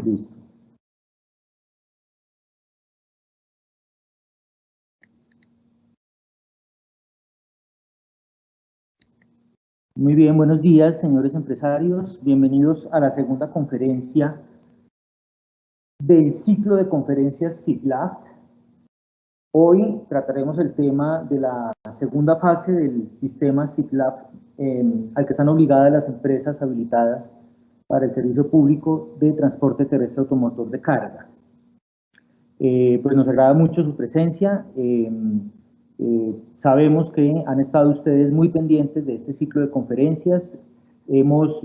Listo. Muy bien, buenos días, señores empresarios. Bienvenidos a la segunda conferencia del ciclo de conferencias CIPLAB. Hoy trataremos el tema de la segunda fase del sistema CIPLAB al que están obligadas las empresas habilitadas para el servicio público de transporte terrestre automotor de carga. Pues nos agrada mucho su presencia. Sabemos que han estado ustedes muy pendientes de este ciclo de conferencias. Hemos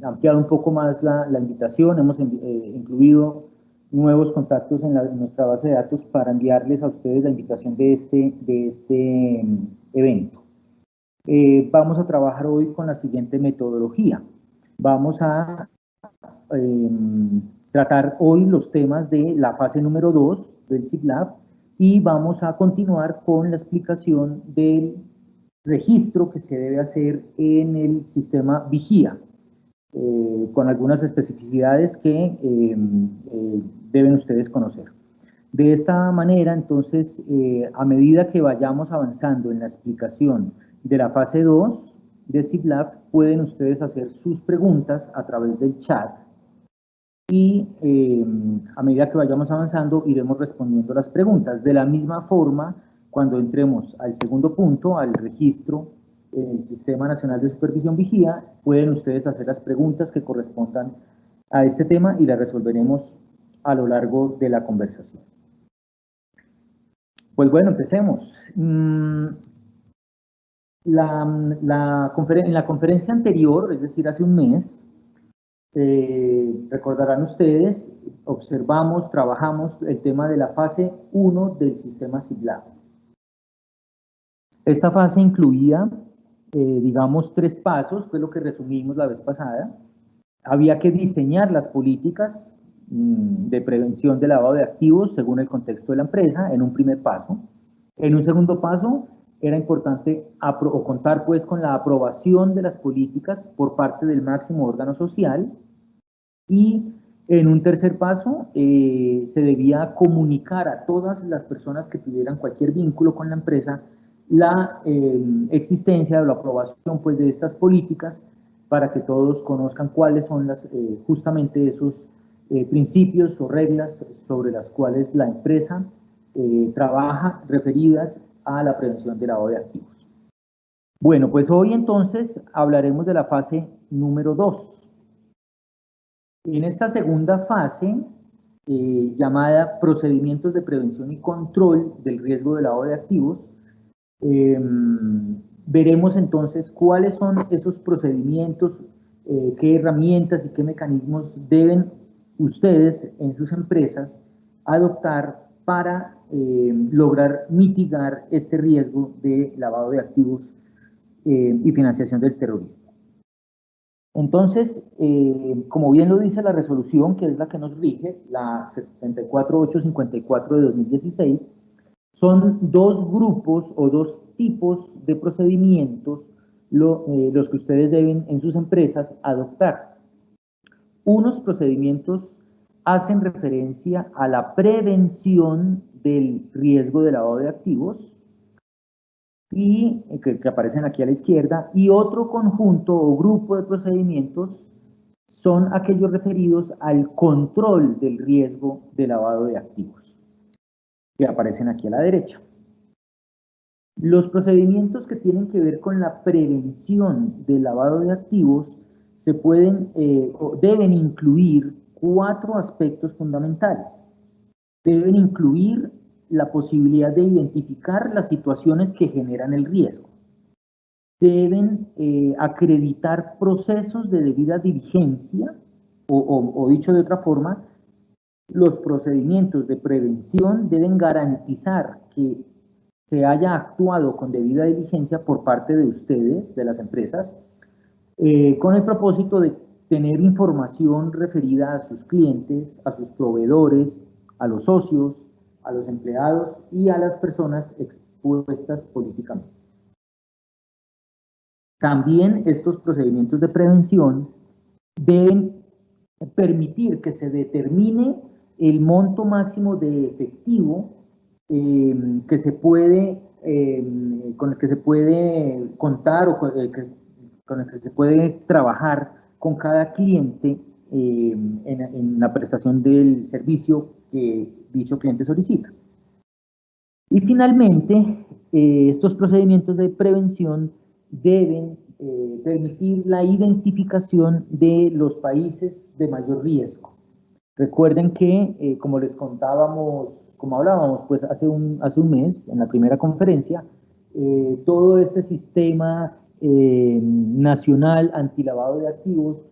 ampliado un poco más la invitación, hemos incluido nuevos contactos en nuestra base de datos para enviarles a ustedes la invitación de este evento. Vamos a trabajar hoy con la siguiente metodología. Vamos a tratar hoy los temas de la fase número 2 del CIPLAB y vamos a continuar con la explicación del registro que se debe hacer en el sistema Vigía, con algunas especificidades que deben ustedes conocer. De esta manera, entonces, a medida que vayamos avanzando en la explicación de la fase 2 de CIPLAB, pueden ustedes hacer sus preguntas a través del chat y a medida que vayamos avanzando iremos respondiendo las preguntas. De la misma forma, cuando entremos al segundo punto, al registro del Sistema Nacional de Supervisión Vigía, pueden ustedes hacer las preguntas que correspondan a este tema y las resolveremos a lo largo de la conversación. Pues bueno, empecemos. En la conferencia anterior, es decir, hace un mes, recordarán ustedes, observamos, trabajamos el tema de la fase 1 del sistema CIPLAB. Esta fase incluía, digamos, 3 pasos, fue lo que resumimos la vez pasada. Había que diseñar las políticas de prevención de lavado de activos según el contexto de la empresa, en un primer paso. En un segundo paso, era importante contar pues con la aprobación de las políticas por parte del máximo órgano social, y en un tercer paso se debía comunicar a todas las personas que tuvieran cualquier vínculo con la empresa la existencia o la aprobación pues de estas políticas para que todos conozcan cuáles son justamente esos principios o reglas sobre las cuales la empresa trabaja referidas a la prevención del lavado de activos. Bueno, pues hoy entonces hablaremos de la fase número 2. En esta segunda fase, llamada procedimientos de prevención y control del riesgo de lavado de activos, veremos entonces cuáles son esos procedimientos, qué herramientas y qué mecanismos deben ustedes en sus empresas adoptar para lograr mitigar este riesgo de lavado de activos y financiación del terrorismo. Entonces, como bien lo dice la resolución, que es la que nos rige, la 74854 de 2016, son 2 grupos o 2 tipos de procedimientos los que ustedes deben en sus empresas adoptar. Unos procedimientos hacen referencia a la prevención del riesgo de lavado de activos, y que aparecen aquí a la izquierda, y otro conjunto o grupo de procedimientos son aquellos referidos al control del riesgo de lavado de activos, que aparecen aquí a la derecha. Los procedimientos que tienen que ver con la prevención del lavado de activos se pueden o deben incluir 4 aspectos fundamentales. Deben incluir la posibilidad de identificar las situaciones que generan el riesgo. Deben acreditar procesos de debida diligencia, o dicho de otra forma, los procedimientos de prevención deben garantizar que se haya actuado con debida diligencia por parte de ustedes, de las empresas, con el propósito de tener información referida a sus clientes, a sus proveedores, a los socios, a los empleados y a las personas expuestas políticamente. También estos procedimientos de prevención deben permitir que se determine el monto máximo de efectivo que se puede, con el que se puede contar o con el que se puede trabajar con cada cliente en la prestación del servicio que dicho cliente solicita. Y finalmente, estos procedimientos de prevención deben permitir la identificación de los países de mayor riesgo. Recuerden que, como les contábamos, como hablábamos pues hace un mes en la primera conferencia, todo este sistema nacional antilavado de activos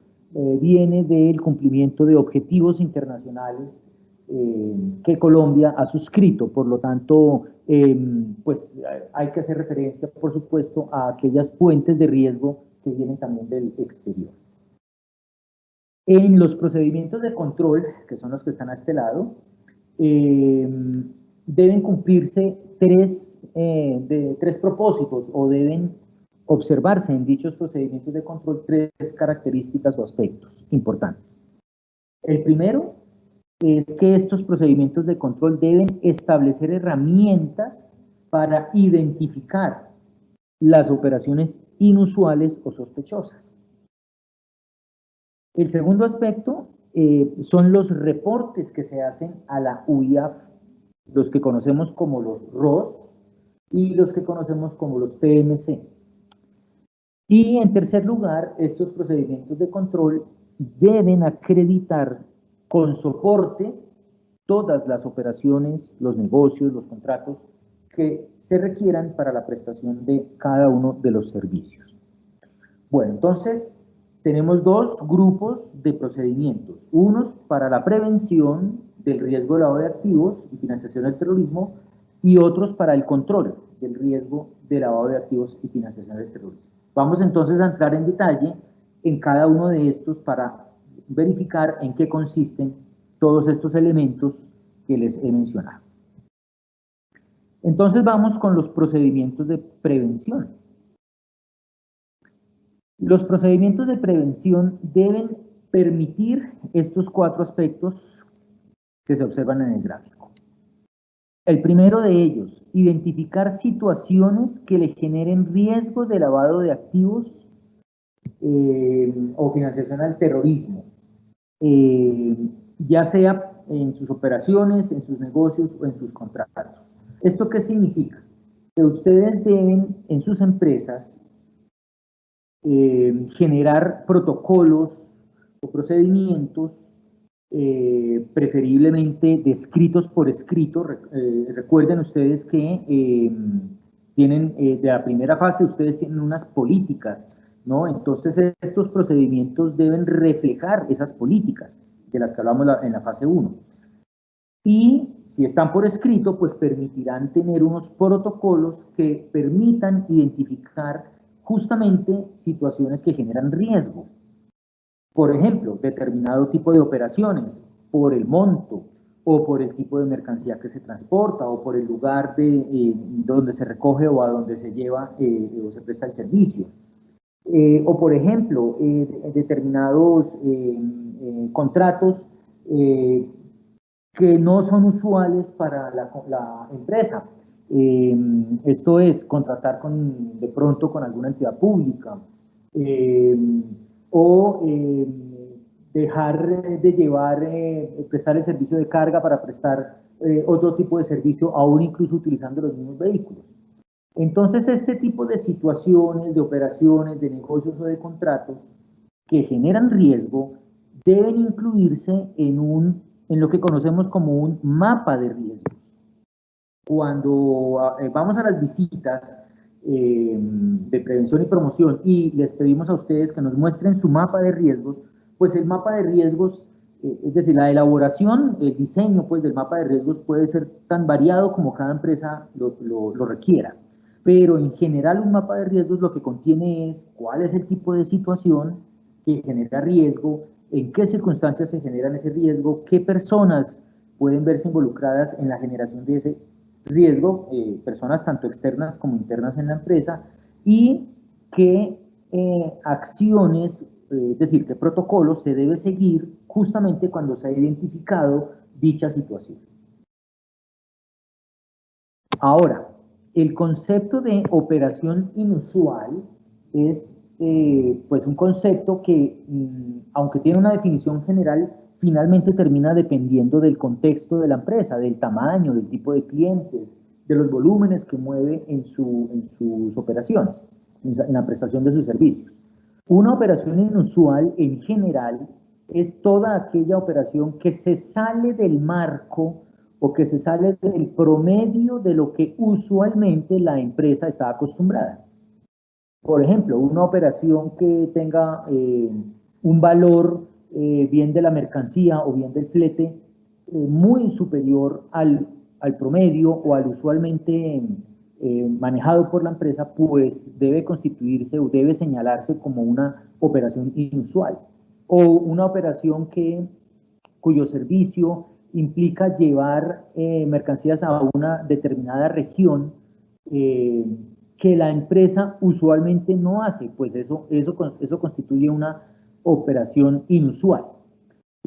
viene del cumplimiento de objetivos internacionales que Colombia ha suscrito. Por lo tanto, pues hay que hacer referencia, por supuesto, a aquellas fuentes de riesgo que vienen también del exterior. En los procedimientos de control, que son los que están a este lado, deben cumplirse tres propósitos, o deben observarse en dichos procedimientos de control tres características o aspectos importantes. El primero es que estos procedimientos de control deben establecer herramientas para identificar las operaciones inusuales o sospechosas. El segundo aspecto son los reportes que se hacen a la UIAF, los que conocemos como los ROS y los que conocemos como los PMC. Y en tercer lugar, estos procedimientos de control deben acreditar con soportes todas las operaciones, los negocios, los contratos que se requieran para la prestación de cada uno de los servicios. Bueno, entonces tenemos dos grupos de procedimientos, unos para la prevención del riesgo de lavado de activos y financiación del terrorismo, y otros para el control del riesgo de lavado de activos y financiación del terrorismo. Vamos entonces a entrar en detalle en cada uno de estos para verificar en qué consisten todos estos elementos que les he mencionado. Entonces vamos con los procedimientos de prevención. Los procedimientos de prevención deben permitir estos cuatro aspectos que se observan en el gráfico. El primero de ellos, identificar situaciones que le generen riesgo de lavado de activos o financiación al terrorismo, ya sea en sus operaciones, en sus negocios o en sus contratos. ¿Esto qué significa? Que ustedes deben en sus empresas generar protocolos o procedimientos preferiblemente descritos por escrito. Recuerden ustedes que tienen de la primera fase, ustedes tienen unas políticas, ¿no? Entonces estos procedimientos deben reflejar esas políticas de las que hablamos en la fase 1. Y si están por escrito, pues permitirán tener unos protocolos que permitan identificar justamente situaciones que generan riesgo. Por ejemplo, determinado tipo de operaciones, por el monto, o por el tipo de mercancía que se transporta, o por el lugar donde se recoge o a donde se lleva o se presta el servicio. O por ejemplo, determinados contratos que no son usuales para la empresa. Esto es contratar de pronto con alguna entidad pública, o dejar de llevar, prestar el servicio de carga para prestar otro tipo de servicio, aún incluso utilizando los mismos vehículos. Entonces, este tipo de situaciones, de operaciones, de negocios o de contratos que generan riesgo deben incluirse en lo que conocemos como un mapa de riesgos. Cuando vamos a las visitas de prevención y promoción y les pedimos a ustedes que nos muestren su mapa de riesgos, pues el mapa de riesgos, es decir, la elaboración, el diseño pues, del mapa de riesgos puede ser tan variado como cada empresa lo requiera. Pero en general un mapa de riesgos lo que contiene es cuál es el tipo de situación que genera riesgo, en qué circunstancias se generan ese riesgo, qué personas pueden verse involucradas en la generación de ese riesgo, personas tanto externas como internas en la empresa, y qué acciones es decir, qué protocolo se debe seguir justamente cuando se ha identificado dicha situación. Ahora, el concepto de operación inusual es pues un concepto que, aunque tiene una definición general, finalmente termina dependiendo del contexto de la empresa, del tamaño, del tipo de clientes, de los volúmenes que mueve en sus operaciones, en la prestación de sus servicios. Una operación inusual en general es toda aquella operación que se sale del marco o que se sale del promedio de lo que usualmente la empresa está acostumbrada. Por ejemplo, una operación que tenga un valor bien de la mercancía o bien del flete muy superior al promedio o al usualmente manejado por la empresa, pues debe constituirse o debe señalarse como una operación inusual o una operación cuyo servicio implica llevar mercancías a una determinada región eh, que la empresa usualmente no hace, pues eso constituye una operación inusual.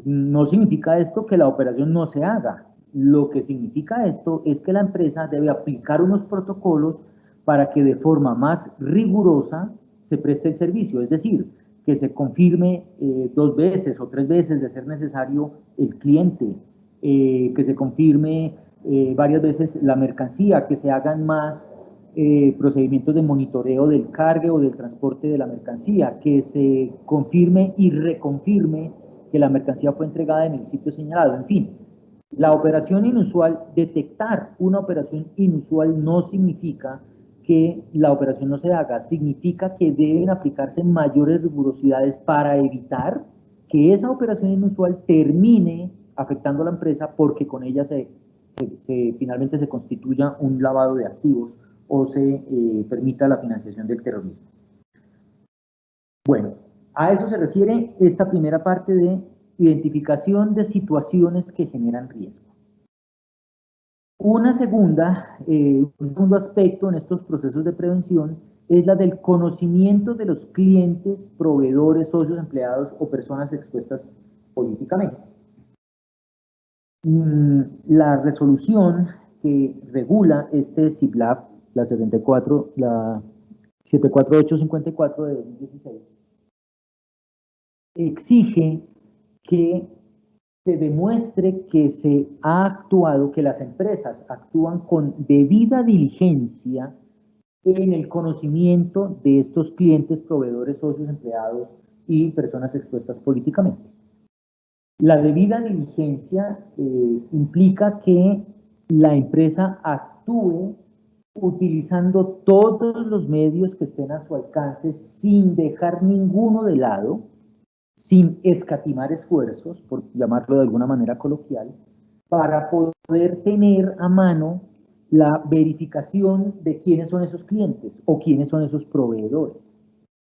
No significa esto que la operación no se haga. Lo que significa esto es que la empresa debe aplicar unos protocolos para que de forma más rigurosa se preste el servicio, es decir, que se confirme 2 veces o 3 veces de ser necesario el cliente, que se confirme varias veces la mercancía, que se hagan más procedimientos de monitoreo del cargue o del transporte de la mercancía, que se confirme y reconfirme que la mercancía fue entregada en el sitio señalado, en fin. La operación inusual, detectar una operación inusual no significa que la operación no se haga, significa que deben aplicarse mayores rigurosidades para evitar que esa operación inusual termine afectando a la empresa porque con ella finalmente se constituya un lavado de activos o se permita la financiación del terrorismo. Bueno, a eso se refiere esta primera parte de identificación de situaciones que generan riesgo. Un segundo aspecto en estos procesos de prevención es la del conocimiento de los clientes, proveedores, socios, empleados o personas expuestas políticamente. La resolución que regula este CIPLAP, la 74854 de 2016, exige que se demuestre que se ha actuado, que las empresas actúan con debida diligencia en el conocimiento de estos clientes, proveedores, socios, empleados y personas expuestas políticamente. La debida diligencia implica que la empresa actúe utilizando todos los medios que estén a su alcance sin dejar ninguno de lado, sin escatimar esfuerzos, por llamarlo de alguna manera coloquial, para poder tener a mano la verificación de quiénes son esos clientes o quiénes son esos proveedores.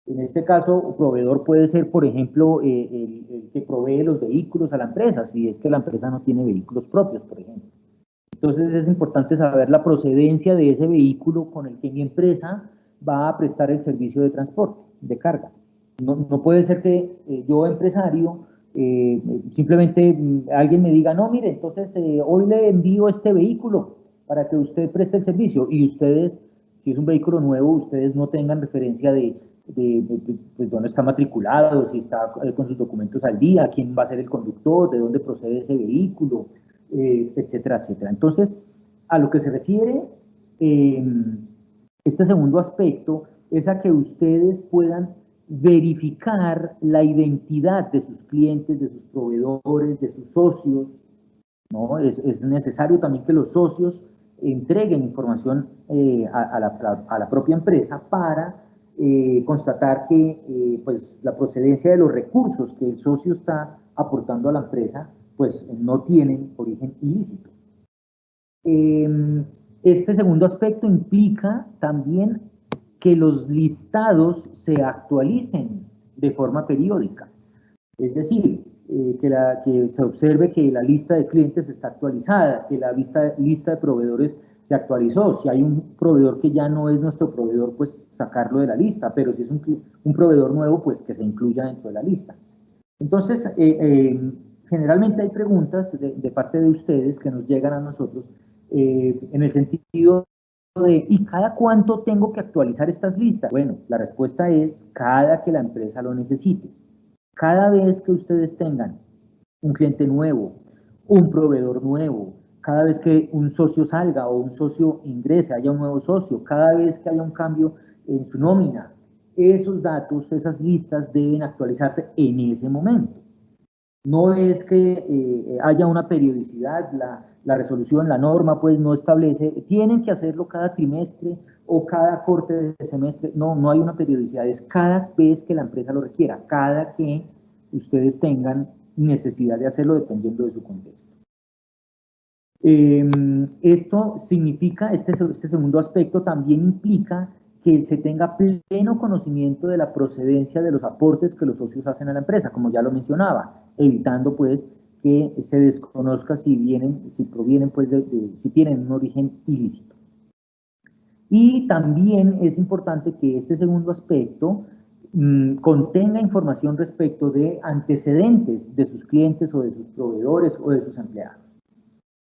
En este caso, proveedor puede ser, por ejemplo, el que provee los vehículos a la empresa, si es que la empresa no tiene vehículos propios, por ejemplo. Entonces es importante saber la procedencia de ese vehículo con el que mi empresa va a prestar el servicio de transporte, de carga. No puede ser que yo, empresario, simplemente alguien me diga, no, mire, entonces hoy le envío este vehículo para que usted preste el servicio y ustedes, si es un vehículo nuevo, ustedes no tengan referencia de pues, dónde está matriculado, si está con sus documentos al día, quién va a ser el conductor, de dónde procede ese vehículo, etcétera, etcétera. Entonces, a lo que se refiere este segundo aspecto es a que ustedes puedan verificar la identidad de sus clientes, de sus proveedores, de sus socios, ¿no? Es necesario también que los socios entreguen información a la propia empresa para constatar que pues, la procedencia de los recursos que el socio está aportando a la empresa pues no tienen origen ilícito. Este segundo aspecto implica también que los listados se actualicen de forma periódica. Es decir, que se observe que la lista de clientes está actualizada, que la lista de proveedores se actualizó. Si hay un proveedor que ya no es nuestro proveedor, pues sacarlo de la lista, pero si es un proveedor nuevo, pues que se incluya dentro de la lista. Entonces, generalmente hay preguntas de parte de ustedes que nos llegan a nosotros en el sentido de, ¿y cada cuánto tengo que actualizar estas listas? Bueno, la respuesta es cada que la empresa lo necesite. Cada vez que ustedes tengan un cliente nuevo, un proveedor nuevo, cada vez que un socio salga o un socio ingrese, haya un nuevo socio, cada vez que haya un cambio en su nómina, esos datos, esas listas deben actualizarse en ese momento. No es que haya una periodicidad, la resolución, la norma, pues no establece, tienen que hacerlo cada trimestre o cada corte de semestre. No, no hay una periodicidad, es cada vez que la empresa lo requiera, cada que ustedes tengan necesidad de hacerlo dependiendo de su contexto. Esto significa, este segundo aspecto también implica que se tenga pleno conocimiento de la procedencia de los aportes que los socios hacen a la empresa, como ya lo mencionaba, evitando pues que se desconozca si provienen pues si tienen un origen ilícito. Y también es importante que este segundo aspecto contenga información respecto de antecedentes de sus clientes o de sus proveedores o de sus empleados.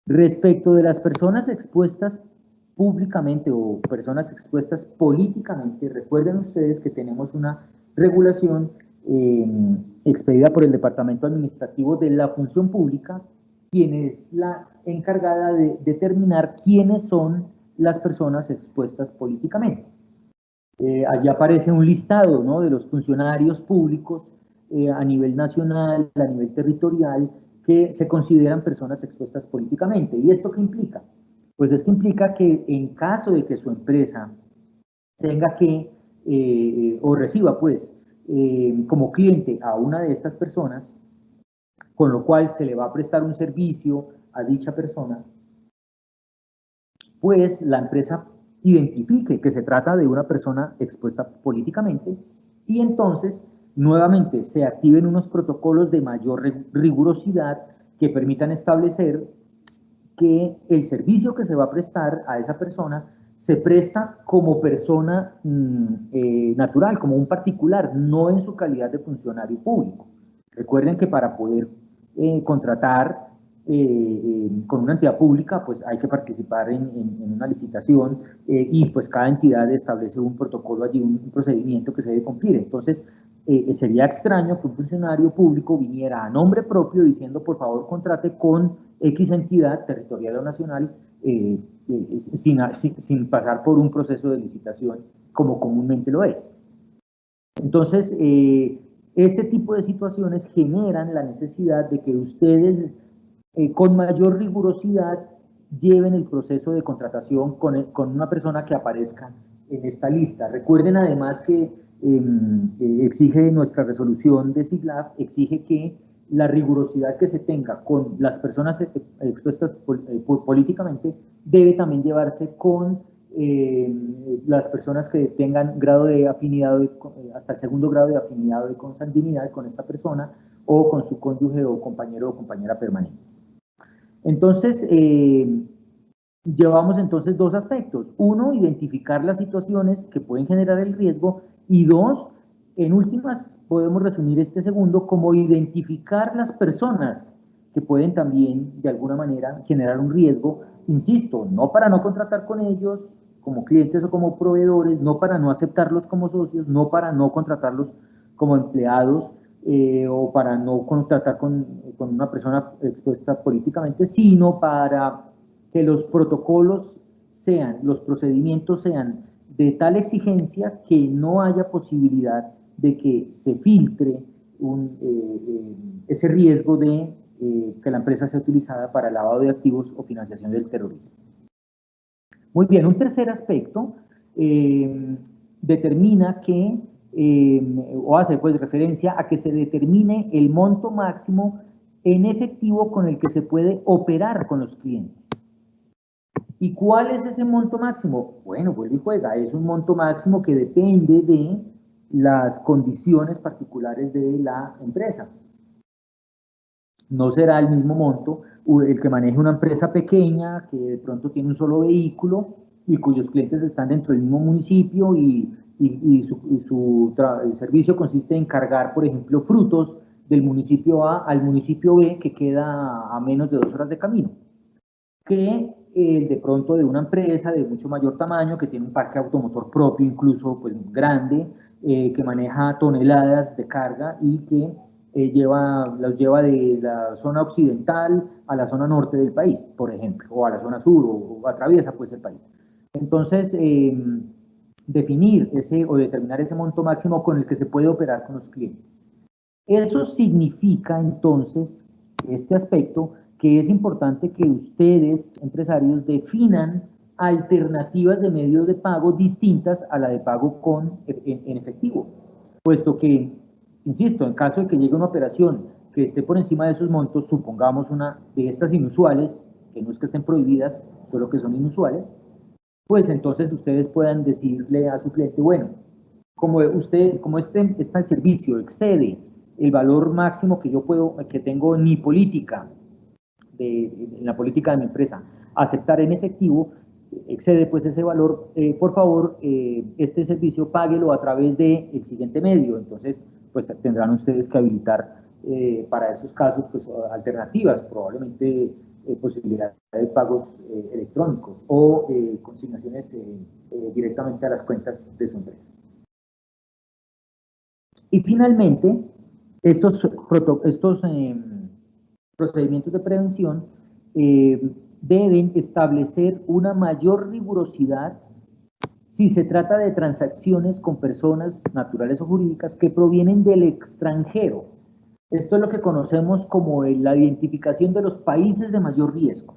Respecto de las personas expuestas públicamente o personas expuestas políticamente, recuerden ustedes que tenemos una regulación expedida por el Departamento Administrativo de la Función Pública, quien es la encargada de determinar quiénes son las personas expuestas políticamente. Allí aparece un listado, ¿no?, de los funcionarios públicos a nivel nacional, a nivel territorial, que se consideran personas expuestas políticamente. ¿Y esto qué implica? Pues esto implica que en caso de que su empresa tenga que, o reciba pues, como cliente a una de estas personas, con lo cual se le va a prestar un servicio a dicha persona, pues la empresa identifique que se trata de una persona expuesta políticamente y entonces nuevamente se activen unos protocolos de mayor rigurosidad que permitan establecer que el servicio que se va a prestar a esa persona se presta como persona natural, como un particular, no en su calidad de funcionario público. Recuerden que para poder contratar con una entidad pública, pues hay que participar en una licitación y pues cada entidad establece un protocolo allí, un procedimiento que se debe cumplir. Entonces, sería extraño que un funcionario público viniera a nombre propio diciendo, por favor, contrate con X entidad territorial o nacional sin pasar por un proceso de licitación como comúnmente lo es. Entonces, este tipo de situaciones generan la necesidad de que ustedes con mayor rigurosidad lleven el proceso de contratación con una persona que aparezca en esta lista. Recuerden además que exige nuestra resolución de SIGLAF, exige que la rigurosidad que se tenga con las personas expuestas políticamente debe también llevarse con las personas que tengan grado de afinidad, hasta el segundo grado de afinidad de consanguinidad con esta persona o con su cónyuge o compañero o compañera permanente. Entonces, llevamos entonces dos aspectos. Uno, identificar las situaciones que pueden generar el riesgo y dos, en últimas, podemos resumir este segundo como identificar las personas que pueden también, de alguna manera, generar un riesgo, insisto, no para no contratar con ellos como clientes o como proveedores, no para no aceptarlos como socios, no para no contratarlos como empleados o para no contratar con una persona expuesta políticamente, sino para que los protocolos sean, los procedimientos sean de tal exigencia que no haya posibilidad de que se filtre ese riesgo de que la empresa sea utilizada para el lavado de activos o financiación del terrorismo. Muy bien, un tercer aspecto determina que, o hace pues referencia a que se determine el monto máximo en efectivo con el que se puede operar con los clientes. ¿Y cuál es ese monto máximo? Bueno, vuelve y juega, es un monto máximo que depende de las condiciones particulares de la empresa. No será el mismo monto el que maneje una empresa pequeña que de pronto tiene un solo vehículo y cuyos clientes están dentro del mismo municipio el servicio consiste en cargar, por ejemplo, frutos del municipio A al municipio B, que queda a menos de 2 horas de camino, que de pronto de una empresa de mucho mayor tamaño, que tiene un parque automotor propio, incluso pues grande, que maneja toneladas de carga y que los lleva de la zona occidental a la zona norte del país, por ejemplo, o a la zona sur, o atraviesa pues el país. Entonces, definir ese o determinar ese monto máximo con el que se puede operar con los clientes. Eso significa entonces, este aspecto, que es importante que ustedes, empresarios, definan alternativas de medios de pago distintas a la de pago en efectivo, puesto que, insisto, en caso de que llegue una operación que esté por encima de esos montos, supongamos una de estas inusuales, que no es que estén prohibidas, solo que son inusuales, pues entonces ustedes puedan decirle a su cliente, bueno, como este servicio excede el valor máximo que tengo en mi política, en la política de mi empresa, aceptar en efectivo, excede pues ese valor, por favor, este servicio páguelo a través del siguiente medio. Entonces, pues tendrán ustedes que habilitar para esos casos pues alternativas, probablemente posibilidad de pagos electrónicos o consignaciones directamente a las cuentas de su empresa. Y finalmente, estos procedimientos de prevención deben establecer una mayor rigurosidad si se trata de transacciones con personas naturales o jurídicas que provienen del extranjero. Esto es lo que conocemos como la identificación de los países de mayor riesgo.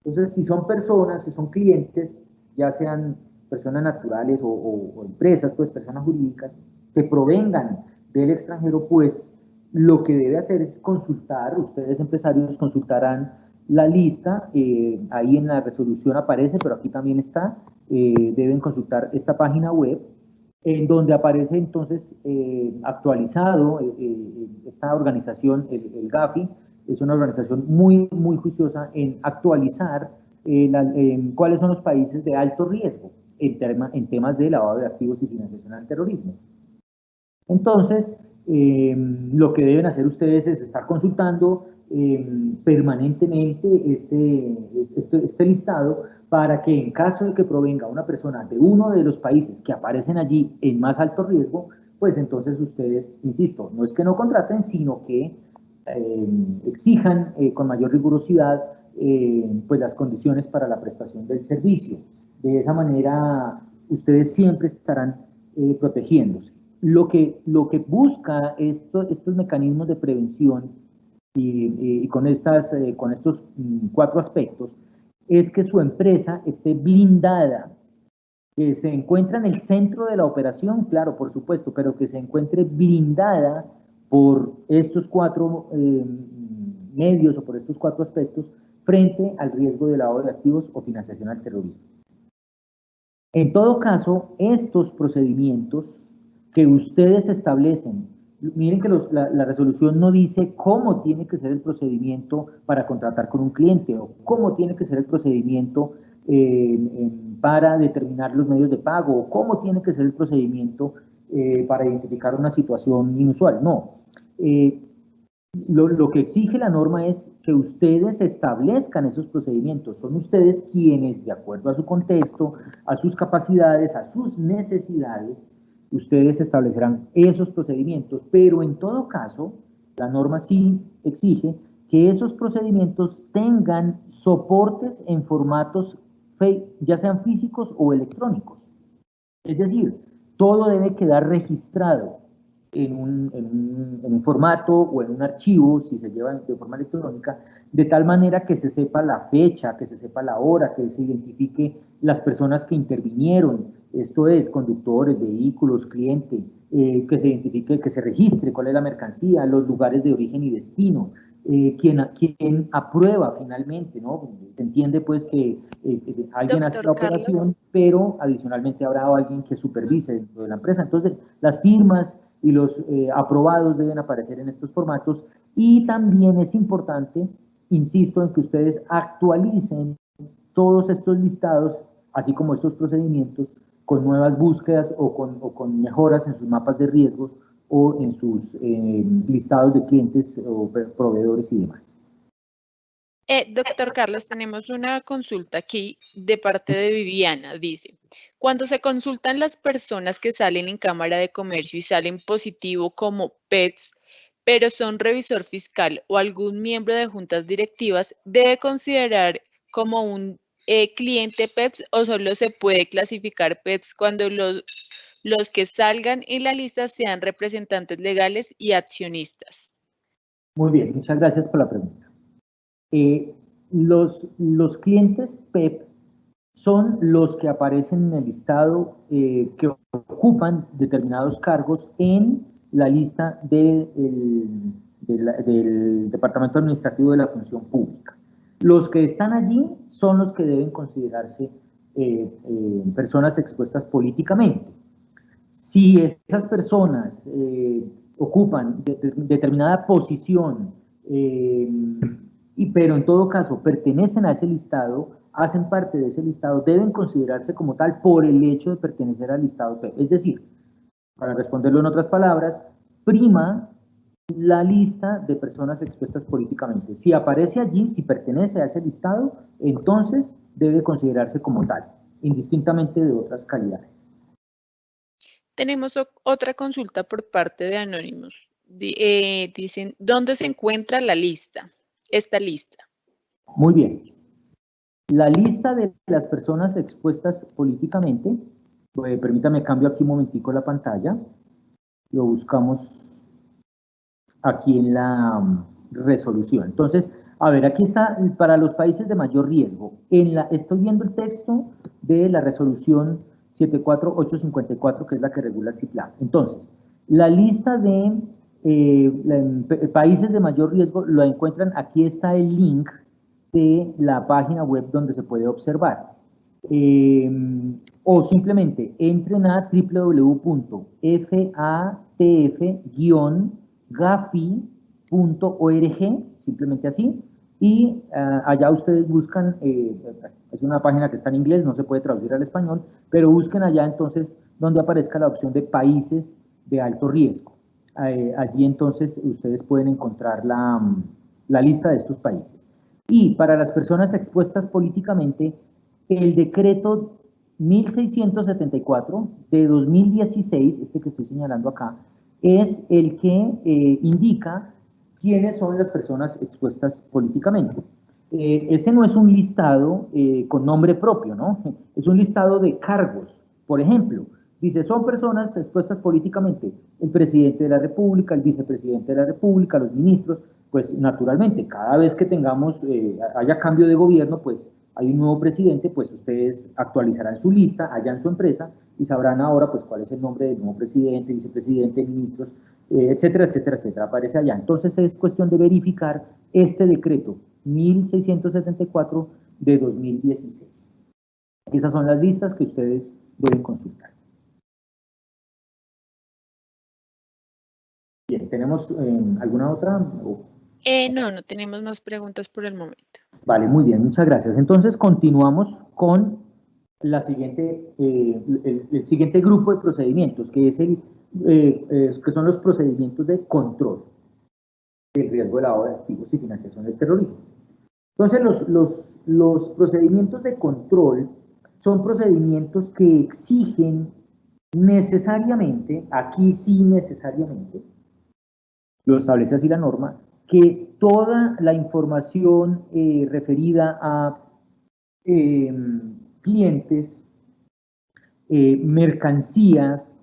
Entonces, si son personas, si son clientes, ya sean personas naturales o empresas, pues personas jurídicas, que provengan del extranjero, pues lo que debe hacer es consultar, ustedes empresarios consultarán la lista, ahí en la resolución aparece, pero aquí también está, deben consultar esta página web, en donde aparece entonces actualizado esta organización, el GAFI, es una organización muy juiciosa en actualizar cuáles son los países de alto riesgo en temas de lavado de activos y financiación al terrorismo. Entonces, lo que deben hacer ustedes es estar consultando permanentemente este listado para que en caso de que provenga una persona de uno de los países que aparecen allí en más alto riesgo, pues entonces ustedes, insisto, no es que no contraten, sino que exijan con mayor rigurosidad pues las condiciones para la prestación del servicio. De esa manera, ustedes siempre estarán protegiéndose. Lo que busca estos mecanismos de prevención y con estos 4 aspectos es que su empresa esté blindada, que se encuentre en el centro de la operación, claro, por supuesto, pero que se encuentre blindada por estos 4 medios o por estos 4 aspectos frente al riesgo de lavado de activos o financiación al terrorismo. En todo caso, estos procedimientos que ustedes establecen, miren que la resolución no dice cómo tiene que ser el procedimiento para contratar con un cliente o cómo tiene que ser el procedimiento para determinar los medios de pago o cómo tiene que ser el procedimiento para identificar una situación inusual. No. Lo que exige la norma es que ustedes establezcan esos procedimientos. Son ustedes quienes, de acuerdo a su contexto, a sus capacidades, a sus necesidades, ustedes establecerán esos procedimientos. Pero en todo caso, la norma sí exige que esos procedimientos tengan soportes en formatos, ya sean físicos o electrónicos. Es decir, todo debe quedar registrado en un formato o en un archivo, si se lleva de forma electrónica, de tal manera que se sepa la fecha, que se sepa la hora, que se identifique las personas que intervinieron, esto es, conductores, vehículos, cliente, que se identifique, que se registre cuál es la mercancía, los lugares de origen y destino, quien aprueba finalmente, ¿no? Se entiende pues que alguien hace la operación, pero adicionalmente habrá alguien que supervise dentro de la empresa. Entonces, las firmas y los aprobados deben aparecer en estos formatos Y también es importante, insisto, en que ustedes actualicen todos estos listados, así como estos procedimientos, con nuevas búsquedas o con mejoras en sus mapas de riesgos o en sus listados de clientes o proveedores y demás. Doctor Carlos, tenemos una consulta aquí de parte de Viviana. Dice, cuando se consultan las personas que salen en Cámara de Comercio y salen positivo como PETs, pero son revisor fiscal o algún miembro de juntas directivas, ¿debe considerar como un cliente PEPS o solo se puede clasificar PEPS cuando los que salgan en la lista sean representantes legales y accionistas? Muy bien, muchas gracias por la pregunta. Los clientes PEP son los que aparecen en el listado que ocupan determinados cargos en la lista del Departamento Administrativo de la Función Pública. Los que están allí son los que deben considerarse personas expuestas políticamente. Si esas personas ocupan determinada posición, pero en todo caso pertenecen a ese listado, hacen parte de ese listado, deben considerarse como tal por el hecho de pertenecer al listado PEP. Es decir, para responderlo en otras palabras, prima la lista de personas expuestas políticamente. Si aparece allí, si pertenece a ese listado, entonces debe considerarse como tal, indistintamente de otras calidades. Tenemos otra consulta por parte de Anónimos. Dicen, ¿dónde se encuentra la lista? Esta lista. Muy bien. La lista de las personas expuestas políticamente, permítame cambio aquí un momentico la pantalla, lo buscamos aquí en la resolución. Entonces, a ver, aquí está para los países de mayor riesgo. Estoy viendo el texto de la resolución 74854, que es la que regula el CIPLAN. Entonces, la lista de países de mayor riesgo lo encuentran, aquí está el link de la página web donde se puede observar. O simplemente entren a www.fatf-gafi.org, simplemente así, y allá ustedes buscan, es una página que está en inglés, no se puede traducir al español, pero busquen allá entonces donde aparezca la opción de países de alto riesgo. Allí entonces ustedes pueden encontrar la lista de estos países. Y para las personas expuestas políticamente, el decreto 1674 de 2016, este que estoy señalando acá, es el que indica quiénes son las personas expuestas políticamente. Ese no es un listado con nombre propio, ¿no? Es un listado de cargos. Por ejemplo, dice, son personas expuestas políticamente el presidente de la República, el vicepresidente de la República, los ministros. Pues naturalmente, cada vez que haya cambio de gobierno, pues hay un nuevo presidente, pues ustedes actualizarán su lista allá en su empresa y sabrán ahora pues cuál es el nombre del nuevo presidente, vicepresidente, ministros, etcétera, etcétera, etcétera, aparece allá. Entonces es cuestión de verificar este decreto 1674 de 2016. Esas son las listas que ustedes deben consultar. Bien, ¿tenemos alguna otra? No tenemos más preguntas por el momento. Vale, muy bien, muchas gracias. Entonces continuamos con el siguiente grupo de procedimientos, que son los procedimientos de control del riesgo de lavado de activos y financiación del terrorismo. Entonces, los procedimientos de control son procedimientos que exigen necesariamente, aquí sí necesariamente, lo establece así la norma, que toda la información referida a clientes, mercancías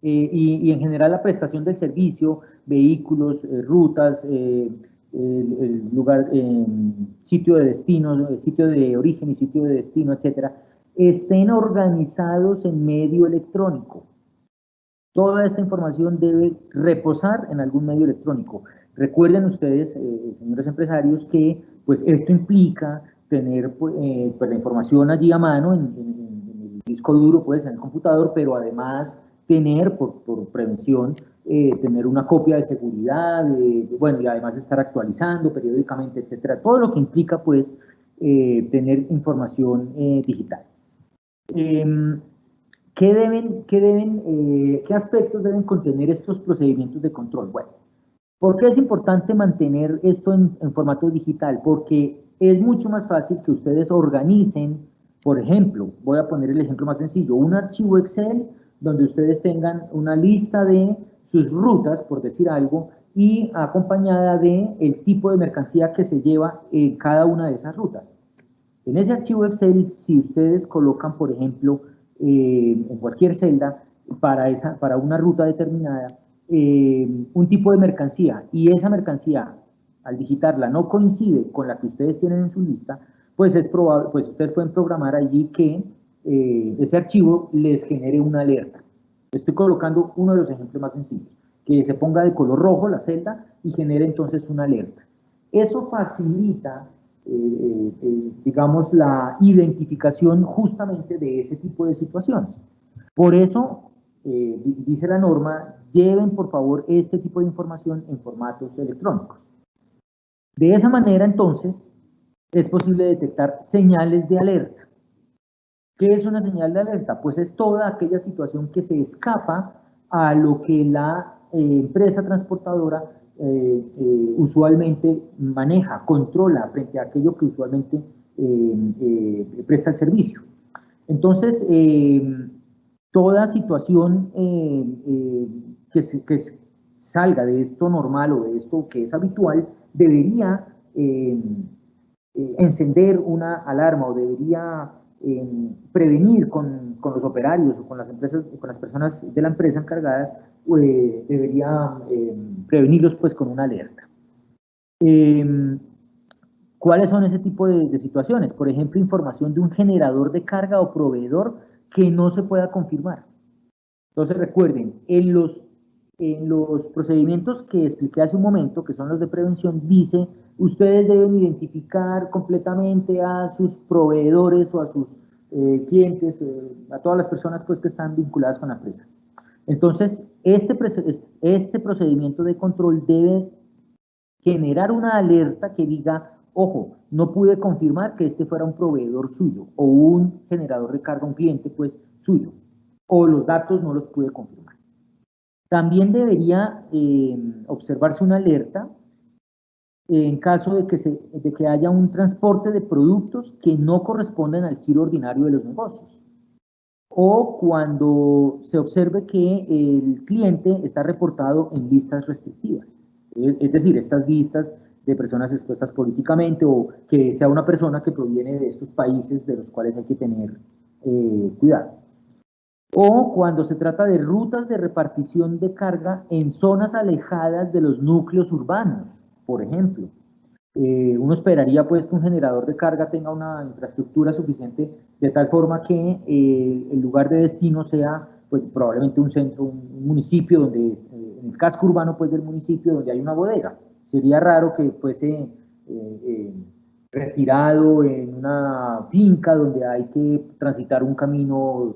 y en general la prestación del servicio, vehículos, rutas, el lugar, sitio de destino, sitio de origen y sitio de destino, etcétera, estén organizados en medio electrónico. Toda esta información debe reposar en algún medio electrónico. Recuerden ustedes, señores empresarios, que pues esto implica tener pues, la información allí a mano en el disco duro, pues en el computador, pero además tener por prevención tener una copia de seguridad, bueno, y además estar actualizando periódicamente, etcétera. Todo lo que implica, pues, tener información digital. ¿Qué aspectos deben contener estos procedimientos de control? Bueno, ¿por qué es importante mantener esto en formato digital? Porque es mucho más fácil que ustedes organicen, por ejemplo, voy a poner el ejemplo más sencillo, un archivo Excel donde ustedes tengan una lista de sus rutas, por decir algo, y acompañada de el tipo de mercancía que se lleva en cada una de esas rutas. En ese archivo Excel, si ustedes colocan, por ejemplo, en cualquier celda, para una ruta determinada, un tipo de mercancía, y esa mercancía, al digitarla, no coincide con la que ustedes tienen en su lista, pues es probable, pues ustedes pueden programar allí que ese archivo les genere una alerta. Estoy colocando uno de los ejemplos más sencillos, que se ponga de color rojo la celda y genere entonces una alerta. Eso facilita digamos, la identificación justamente de ese tipo de situaciones. Por eso, dice la norma, lleven por favor este tipo de información en formatos electrónicos. De esa manera, entonces, es posible detectar señales de alerta. ¿Qué es una señal de alerta? Pues es toda aquella situación que se escapa a lo que la empresa transportadora usualmente maneja, controla frente a aquello que usualmente presta el servicio. Entonces, toda situación que salga de esto normal o de esto que es habitual debería encender una alarma o debería prevenir con los operarios o con las empresas, con las personas de la empresa encargadas, debería prevenirlos pues con una alerta. ¿Cuáles son ese tipo de situaciones? Por ejemplo, información de un generador de carga o proveedor que no se pueda confirmar. Entonces recuerden, en los procedimientos que expliqué hace un momento, que son los de prevención, dice, ustedes deben identificar completamente a sus proveedores o a sus clientes, a todas las personas pues, que están vinculadas con la empresa. Entonces, este procedimiento de control debe generar una alerta que diga, ojo, no pude confirmar que este fuera un proveedor suyo o un generador de carga, un cliente pues suyo, o los datos no los pude confirmar. También debería observarse una alerta en caso de que haya un transporte de productos que no corresponden al giro ordinario de los negocios. O cuando se observe que el cliente está reportado en listas restrictivas. Es decir, estas listas de personas expuestas políticamente o que sea una persona que proviene de estos países de los cuales hay que tener cuidado. O cuando se trata de rutas de repartición de carga en zonas alejadas de los núcleos urbanos, por ejemplo. Uno esperaría pues que un generador de carga tenga una infraestructura suficiente de tal forma que el lugar de destino sea pues probablemente un centro, un municipio donde, en el casco urbano pues del municipio donde hay una bodega. Sería raro que fuese retirado en una finca donde hay que transitar un camino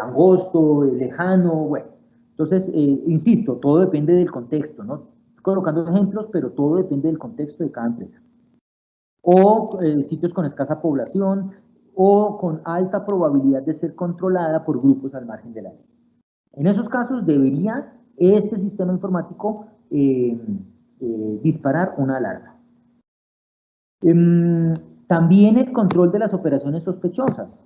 angosto, lejano, bueno. Entonces, insisto, todo depende del contexto, ¿no? Colocando ejemplos, pero todo depende del contexto de cada empresa. O sitios con escasa población o con alta probabilidad de ser controlada por grupos al margen de la ley. En esos casos debería este sistema informático disparar una alarma. También el control de las operaciones sospechosas.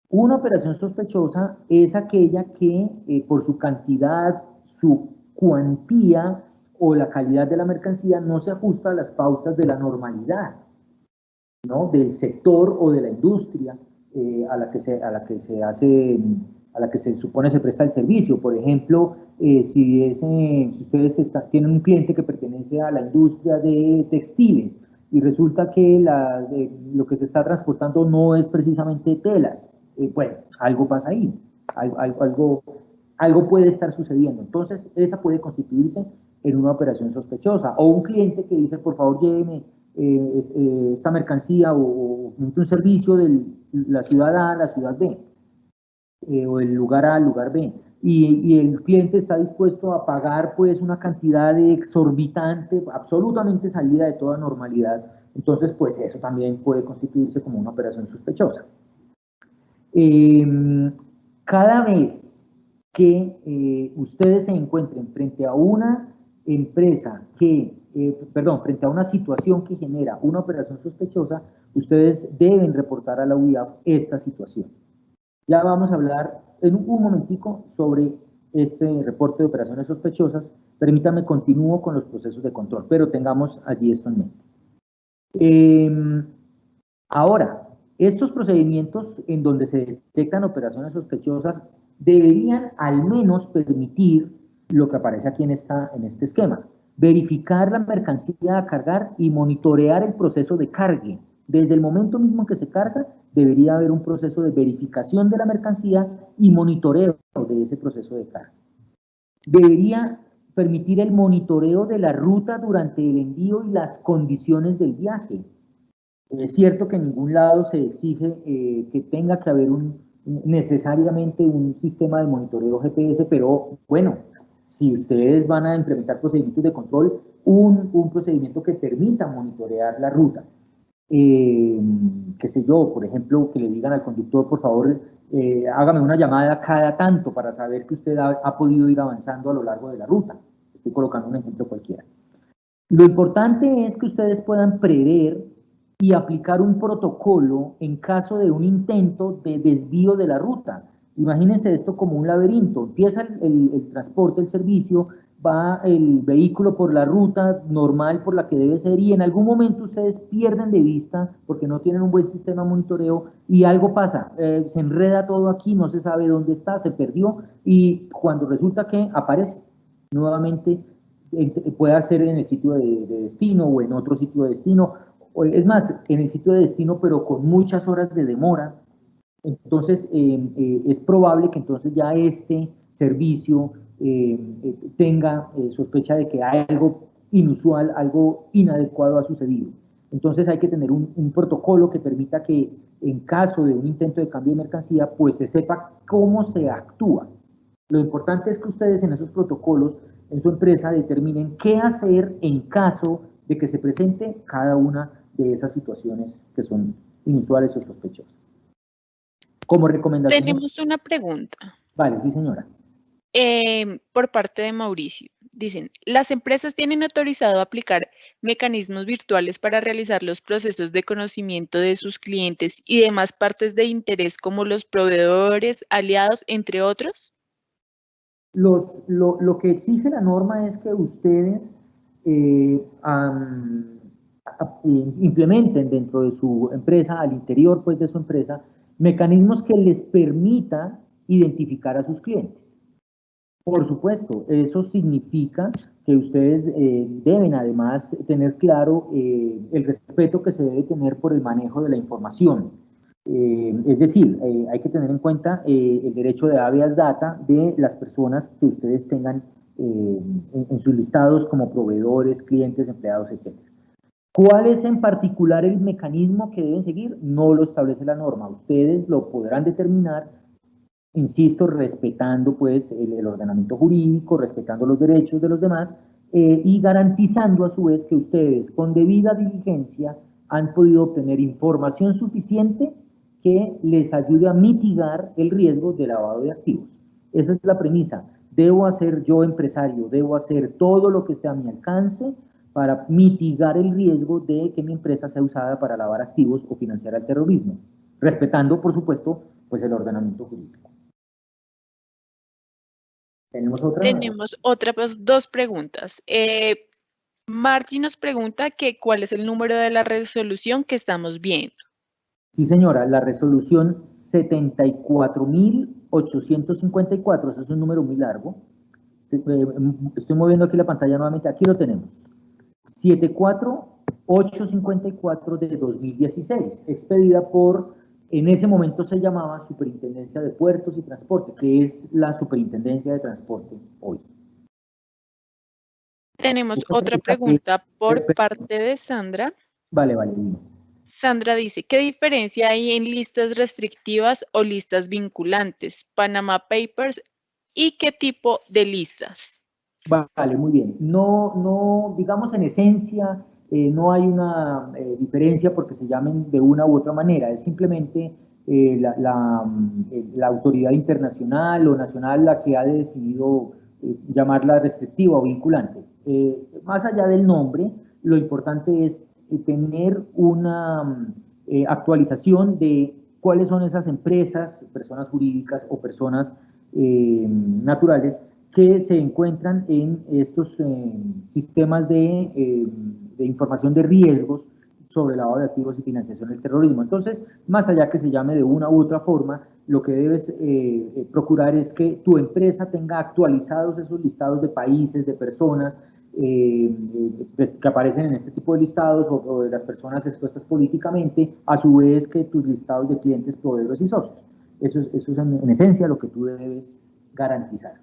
Una operación sospechosa es aquella que por su cantidad, su cuantía o la calidad de la mercancía no se ajusta a las pautas de la normalidad, ¿no? Del sector o de la industria a la que se supone se presta el servicio. Por ejemplo, si ustedes tienen un cliente que pertenece a la industria de textiles y resulta que lo que se está transportando no es precisamente telas, bueno, algo pasa ahí, algo puede estar sucediendo. Entonces, esa puede constituirse en una operación sospechosa. O un cliente que dice, por favor, lléveme esta mercancía o un servicio de la ciudad A a la ciudad B, o del lugar A al lugar B. y el cliente está dispuesto a pagar pues una cantidad exorbitante, absolutamente salida de toda normalidad, entonces pues eso también puede constituirse como una operación sospechosa. Cada vez que ustedes se encuentren frente a una empresa frente a una situación que genera una operación sospechosa, ustedes deben reportar a la UIAF esta situación. Ya vamos a hablar en un momentico sobre este reporte de operaciones sospechosas. Permítame, continúo con los procesos de control, pero tengamos allí esto en mente. Ahora, estos procedimientos en donde se detectan operaciones sospechosas deberían al menos permitir lo que aparece aquí en este esquema: verificar la mercancía a cargar y monitorear el proceso de cargue. Desde el momento mismo en que se carga, debería haber un proceso de verificación de la mercancía y monitoreo de ese proceso de carga. Debería permitir el monitoreo de la ruta durante el envío y las condiciones del viaje. Es cierto que en ningún lado se exige que tenga que haber necesariamente un sistema de monitoreo GPS, pero bueno, si ustedes van a implementar procedimientos de control, un procedimiento que permita monitorear la ruta. Qué sé yo, por ejemplo, que le digan al conductor, por favor, hágame una llamada cada tanto para saber que usted ha podido ir avanzando a lo largo de la ruta. Estoy colocando un ejemplo cualquiera. Lo importante es que ustedes puedan prever y aplicar un protocolo en caso de un intento de desvío de la ruta. Imagínense esto como un laberinto. Empieza el transporte, el servicio, va el vehículo por la ruta normal por la que debe ser, y en algún momento ustedes pierden de vista porque no tienen un buen sistema de monitoreo y algo pasa, se enreda todo aquí, no se sabe dónde está, se perdió, y cuando resulta que aparece nuevamente, puede ser en el sitio de destino o en otro sitio de destino, o es más, en el sitio de destino pero con muchas horas de demora. Entonces es probable que entonces ya este servicio tenga sospecha de que algo inusual, algo inadecuado ha sucedido. Entonces hay que tener un protocolo que permita que en caso de un intento de cambio de mercancía, pues se sepa cómo se actúa. Lo importante es que ustedes en esos protocolos, en su empresa, determinen qué hacer en caso de que se presente cada una de esas situaciones que son inusuales o sospechosas. Como recomendaciones. Tenemos una pregunta. Vale, sí, señora. Por parte de Mauricio. Dicen, ¿las empresas tienen autorizado aplicar mecanismos virtuales para realizar los procesos de conocimiento de sus clientes y demás partes de interés como los proveedores, aliados, entre otros? Lo que exige la norma es que ustedes implementen dentro de su empresa, al interior pues de su empresa, mecanismos que les permita identificar a sus clientes. Por supuesto, eso significa que ustedes deben además tener claro el respeto que se debe tener por el manejo de la información. Es decir, hay que tener en cuenta el derecho de habeas data de las personas que ustedes tengan en sus listados como proveedores, clientes, empleados, etc. ¿Cuál es en particular el mecanismo que deben seguir? No lo establece la norma. Ustedes lo podrán determinar, insisto, respetando pues el ordenamiento jurídico, respetando los derechos de los demás y garantizando a su vez que ustedes con debida diligencia han podido obtener información suficiente que les ayude a mitigar el riesgo de lavado de activos. Esa es la premisa. Debo hacer yo, empresario, debo hacer todo lo que esté a mi alcance para mitigar el riesgo de que mi empresa sea usada para lavar activos o financiar el terrorismo, respetando, por supuesto, pues el ordenamiento jurídico. ¿Tenemos otra? Tenemos otras dos preguntas. Margie nos pregunta que cuál es el número de la resolución que estamos viendo. Sí, señora, la resolución 74.854, eso es un número muy largo. Estoy moviendo aquí la pantalla nuevamente, aquí lo tenemos. 74854 de 2016, expedida por, en ese momento se llamaba Superintendencia de Puertos y Transporte, que es la Superintendencia de Transporte hoy. Tenemos otra pregunta por parte de Sandra. Vale. Sandra dice, ¿qué diferencia hay en listas restrictivas o listas vinculantes? Panama Papers ¿Y qué tipo de listas? Vale, muy bien. No, digamos en esencia, no hay una diferencia porque se llamen de una u otra manera. Es simplemente la autoridad internacional o nacional la que ha decidido llamarla restrictiva o vinculante. Más allá del nombre, lo importante es tener una actualización de cuáles son esas empresas, personas jurídicas o personas naturales que se encuentran en estos sistemas de información de riesgos sobre lavado de activos y financiación del terrorismo. Entonces, más allá que se llame de una u otra forma, lo que debes procurar es que tu empresa tenga actualizados esos listados de países, de personas que aparecen en este tipo de listados o de las personas expuestas políticamente, a su vez que tus listados de clientes, proveedores y socios. Eso es en esencia lo que tú debes garantizar.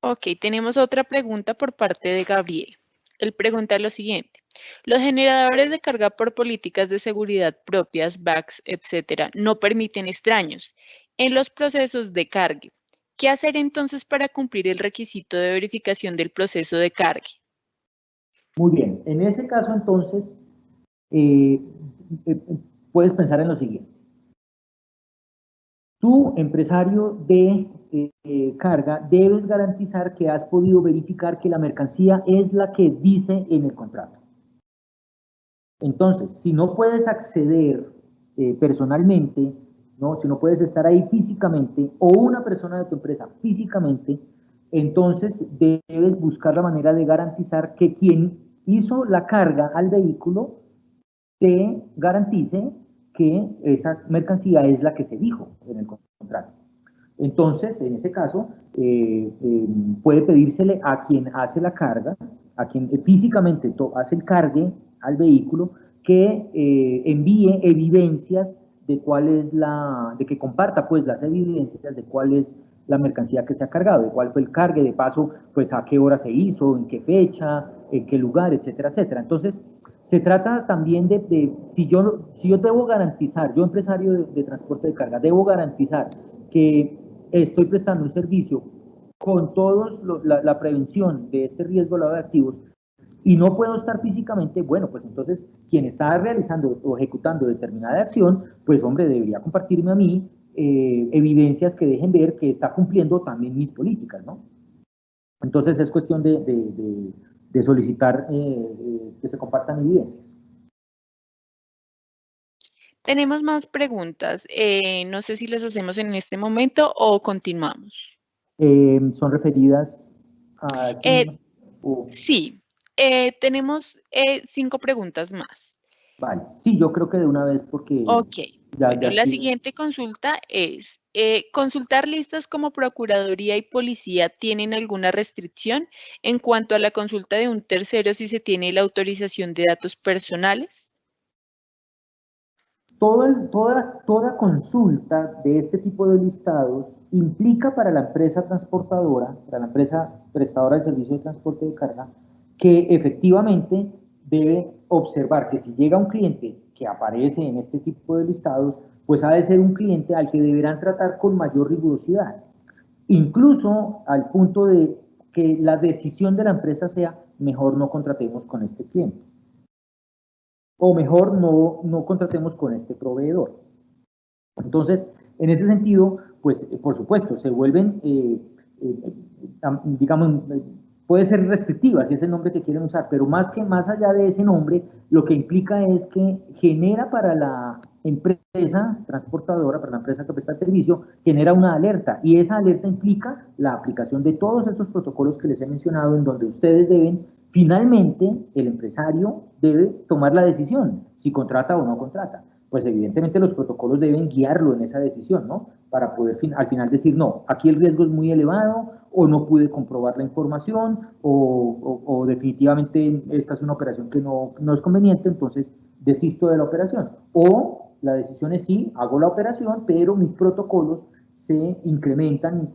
Ok, tenemos otra pregunta por parte de Gabriel. Él pregunta lo siguiente. Los generadores de carga por políticas de seguridad propias, BACs, etcétera, no permiten extraños en los procesos de cargue. ¿Qué hacer entonces para cumplir el requisito de verificación del proceso de cargue? Muy bien, en ese caso entonces eh, eh, puedes pensar en lo siguiente. Tú, empresario de carga, debes garantizar que has podido verificar que la mercancía es la que dice en el contrato. Entonces, si no puedes acceder personalmente, ¿no? Si no puedes estar ahí físicamente, o una persona de tu empresa físicamente, entonces debes buscar la manera de garantizar que quien hizo la carga al vehículo te garantice que esa mercancía es la que se dijo en el contrato. Entonces, en ese caso, puede pedírsele a quien hace la carga, a quien físicamente hace el cargue al vehículo, que envíe evidencias de cuál es de que comparta pues las evidencias de cuál es la mercancía que se ha cargado, de cuál fue el cargue, de paso, pues a qué hora se hizo, en qué fecha, en qué lugar, etcétera, etcétera. Entonces, se trata también si yo debo garantizar, yo empresario de transporte de carga, debo garantizar que estoy prestando un servicio con todos la prevención de este riesgo de lavado de activos y no puedo estar físicamente, bueno, pues entonces quien está realizando o ejecutando determinada acción, pues hombre, debería compartirme a mí evidencias que dejen ver que está cumpliendo también mis políticas, ¿no? Entonces es cuestión de solicitar que se compartan evidencias. Tenemos más preguntas. No sé si las hacemos en este momento o continuamos. ¿Son referidas a este mismo? Sí, tenemos 5 preguntas más. Vale, sí, yo creo que de una vez porque Ok, ya bueno, la estoy. siguiente consulta es, ¿consultar listas como Procuraduría y Policía tienen alguna restricción en cuanto a la consulta de un tercero si se tiene la autorización de datos personales? Toda consulta de este tipo de listados implica para la empresa transportadora, para la empresa prestadora de servicio de transporte de carga, que efectivamente debe observar que si llega un cliente que aparece en este tipo de listados, pues ha de ser un cliente al que deberán tratar con mayor rigurosidad, incluso al punto de que la decisión de la empresa sea, mejor no contratemos con este cliente, o mejor no contratemos con este proveedor. Entonces, en ese sentido, pues por supuesto, se vuelven, digamos, puede ser restrictiva, si es el nombre que quieren usar, pero más allá de ese nombre, lo que implica es que genera para la empresa transportadora, para la empresa que presta el servicio, genera una alerta, y esa alerta implica la aplicación de todos estos protocolos que les he mencionado, en donde ustedes deben, finalmente, el empresario debe tomar la decisión, si contrata o no contrata. Pues evidentemente los protocolos deben guiarlo en esa decisión, ¿no? Para poder al final decir, no, aquí el riesgo es muy elevado, o no pude comprobar la información, o definitivamente esta es una operación que no es conveniente, entonces desisto de la operación. O la decisión es sí, hago la operación, pero mis protocolos se incrementan,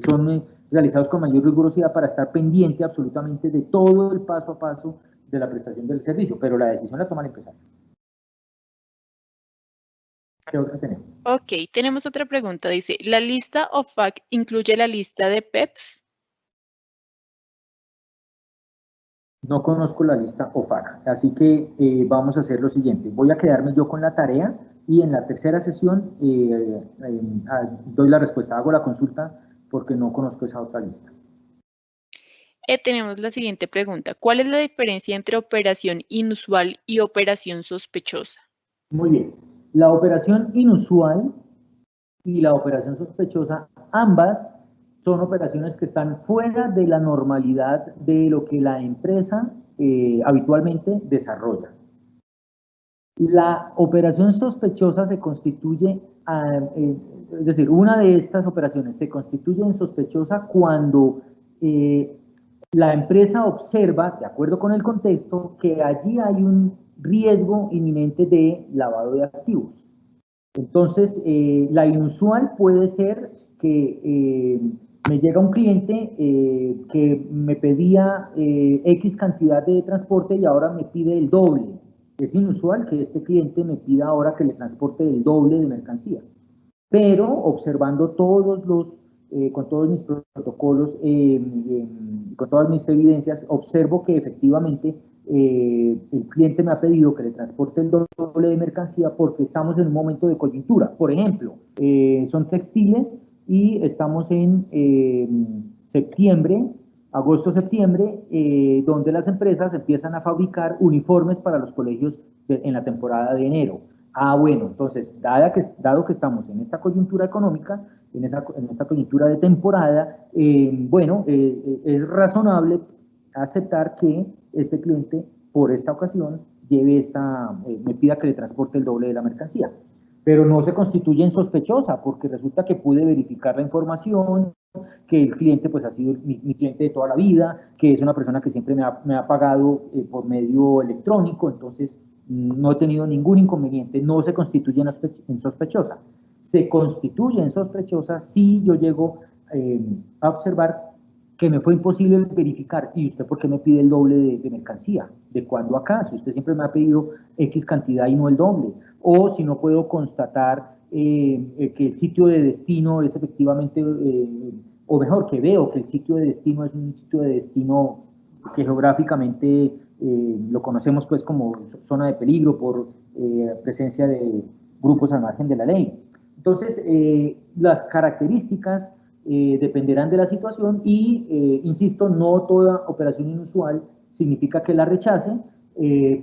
son realizados con mayor rigurosidad para estar pendiente absolutamente de todo el paso a paso de la prestación del servicio, pero la decisión la toma el empresario. ¿Qué otras tenemos? Ok, tenemos otra pregunta. Dice, ¿la lista OFAC incluye la lista de PEPs? No conozco la lista OFAC, así que vamos a hacer lo siguiente. Voy a quedarme yo con la tarea y en la tercera sesión doy la respuesta, hago la consulta porque no conozco esa otra lista. Tenemos la siguiente pregunta. ¿Cuál es la diferencia entre operación inusual y operación sospechosa? Muy bien. La operación inusual y la operación sospechosa, ambas son operaciones que están fuera de la normalidad de lo que la empresa habitualmente desarrolla. La operación sospechosa se constituye, es decir, una de estas operaciones se constituye en sospechosa cuando la empresa observa, de acuerdo con el contexto, que allí hay un riesgo inminente de lavado de activos. Entonces, la inusual puede ser que me llega un cliente que me pedía X cantidad de transporte y ahora me pide el doble. Es inusual que este cliente me pida ahora que le transporte el doble de mercancía. Pero observando con todos mis protocolos, con todas mis evidencias, observo que efectivamente el cliente me ha pedido que le transporte el doble de mercancía porque estamos en un momento de coyuntura. Por ejemplo, son textiles y estamos en septiembre, agosto-septiembre, donde las empresas empiezan a fabricar uniformes para los colegios en la temporada de enero. Ah, bueno, entonces, dado que estamos en esta coyuntura económica, en esta coyuntura de temporada, es razonable aceptar que este cliente, por esta ocasión, me pida que le transporte el doble de la mercancía. Pero no se constituye en sospechosa, porque resulta que pude verificar la información, que el cliente pues ha sido mi cliente de toda la vida, que es una persona que siempre me ha pagado por medio electrónico, entonces no he tenido ningún inconveniente, no se constituye en sospechosa. Se constituye en sospechosa si yo llego a observar que me fue imposible verificar, ¿y usted por qué me pide el doble de mercancía? ¿De cuándo acá? Si usted siempre me ha pedido X cantidad y no el doble. O si no puedo constatar que el sitio de destino es efectivamente, o mejor, que veo que el sitio de destino es un sitio de destino que geográficamente lo conocemos pues como zona de peligro por presencia de grupos al margen de la ley. Entonces, las características dependerán de la situación y, insisto, no toda operación inusual significa que la rechace,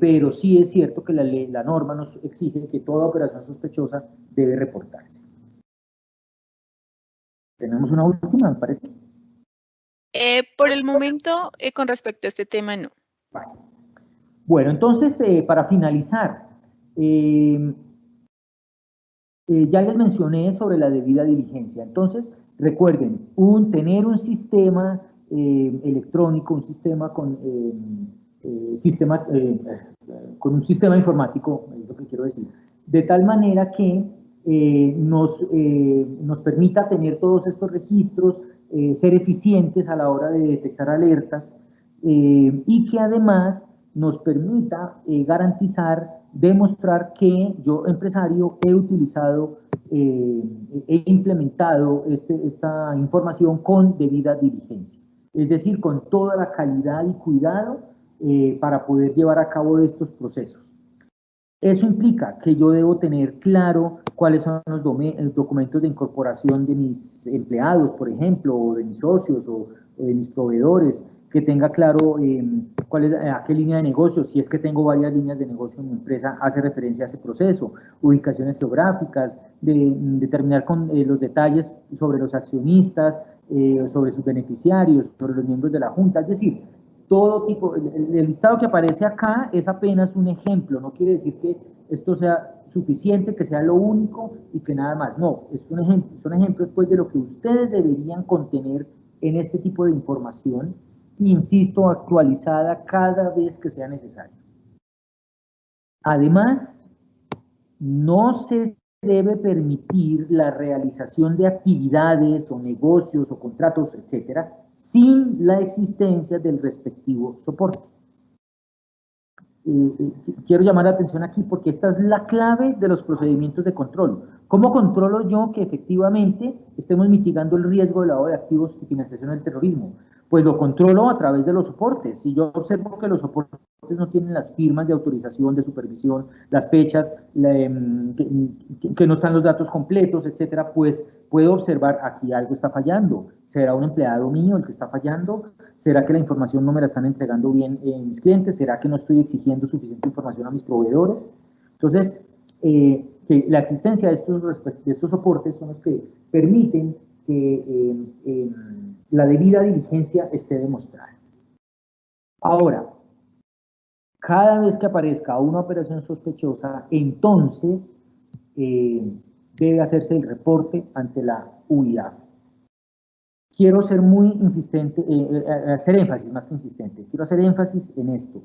pero sí es cierto que la norma nos exige que toda operación sospechosa debe reportarse. Tenemos una última, me parece. Por el momento, con respecto a este tema, no. Vale. Bueno, entonces, para finalizar, ya les mencioné sobre la debida diligencia. Entonces, recuerden, tener un sistema electrónico, un sistema con un sistema informático, es lo que quiero decir, de tal manera que nos permita tener todos estos registros, ser eficientes a la hora de detectar alertas y que además nos permita garantizar, demostrar que yo, empresario, he utilizado, he implementado esta información con debida diligencia. Es decir, con toda la calidad y cuidado para poder llevar a cabo estos procesos. Eso implica que yo debo tener claro cuáles son los documentos de incorporación de mis empleados, por ejemplo, o de mis socios o de mis proveedores, que tenga claro a qué línea de negocio, si es que tengo varias líneas de negocio en mi empresa, hace referencia a ese proceso, ubicaciones geográficas, determinar con los detalles sobre los accionistas, sobre sus beneficiarios, sobre los miembros de la junta, es decir, todo tipo, el listado que aparece acá es apenas un ejemplo, no quiere decir que esto sea suficiente, que sea lo único y que nada más, no, es un ejemplo, son ejemplos pues de lo que ustedes deberían contener en este tipo de información, insisto, actualizada cada vez que sea necesario. Además, no se debe permitir la realización de actividades o negocios o contratos, etcétera, sin la existencia del respectivo soporte. Quiero llamar la atención aquí porque esta es la clave de los procedimientos de control. ¿Cómo controlo yo que efectivamente estemos mitigando el riesgo de lavado de activos y financiación del terrorismo? Pues lo controlo a través de los soportes. Si yo observo que los soportes no tienen las firmas de autorización, de supervisión, las fechas, que no están los datos completos, etcétera, pues puedo observar aquí algo está fallando. ¿Será un empleado mío el que está fallando? ¿Será que la información no me la están entregando bien mis clientes? ¿Será que no estoy exigiendo suficiente información a mis proveedores? Entonces, que la existencia de estos soportes son los que permiten que la debida diligencia esté demostrada. Ahora, cada vez que aparezca una operación sospechosa, entonces debe hacerse el reporte ante la UIAF. Quiero ser muy insistente, hacer énfasis más que insistente, quiero hacer énfasis en esto.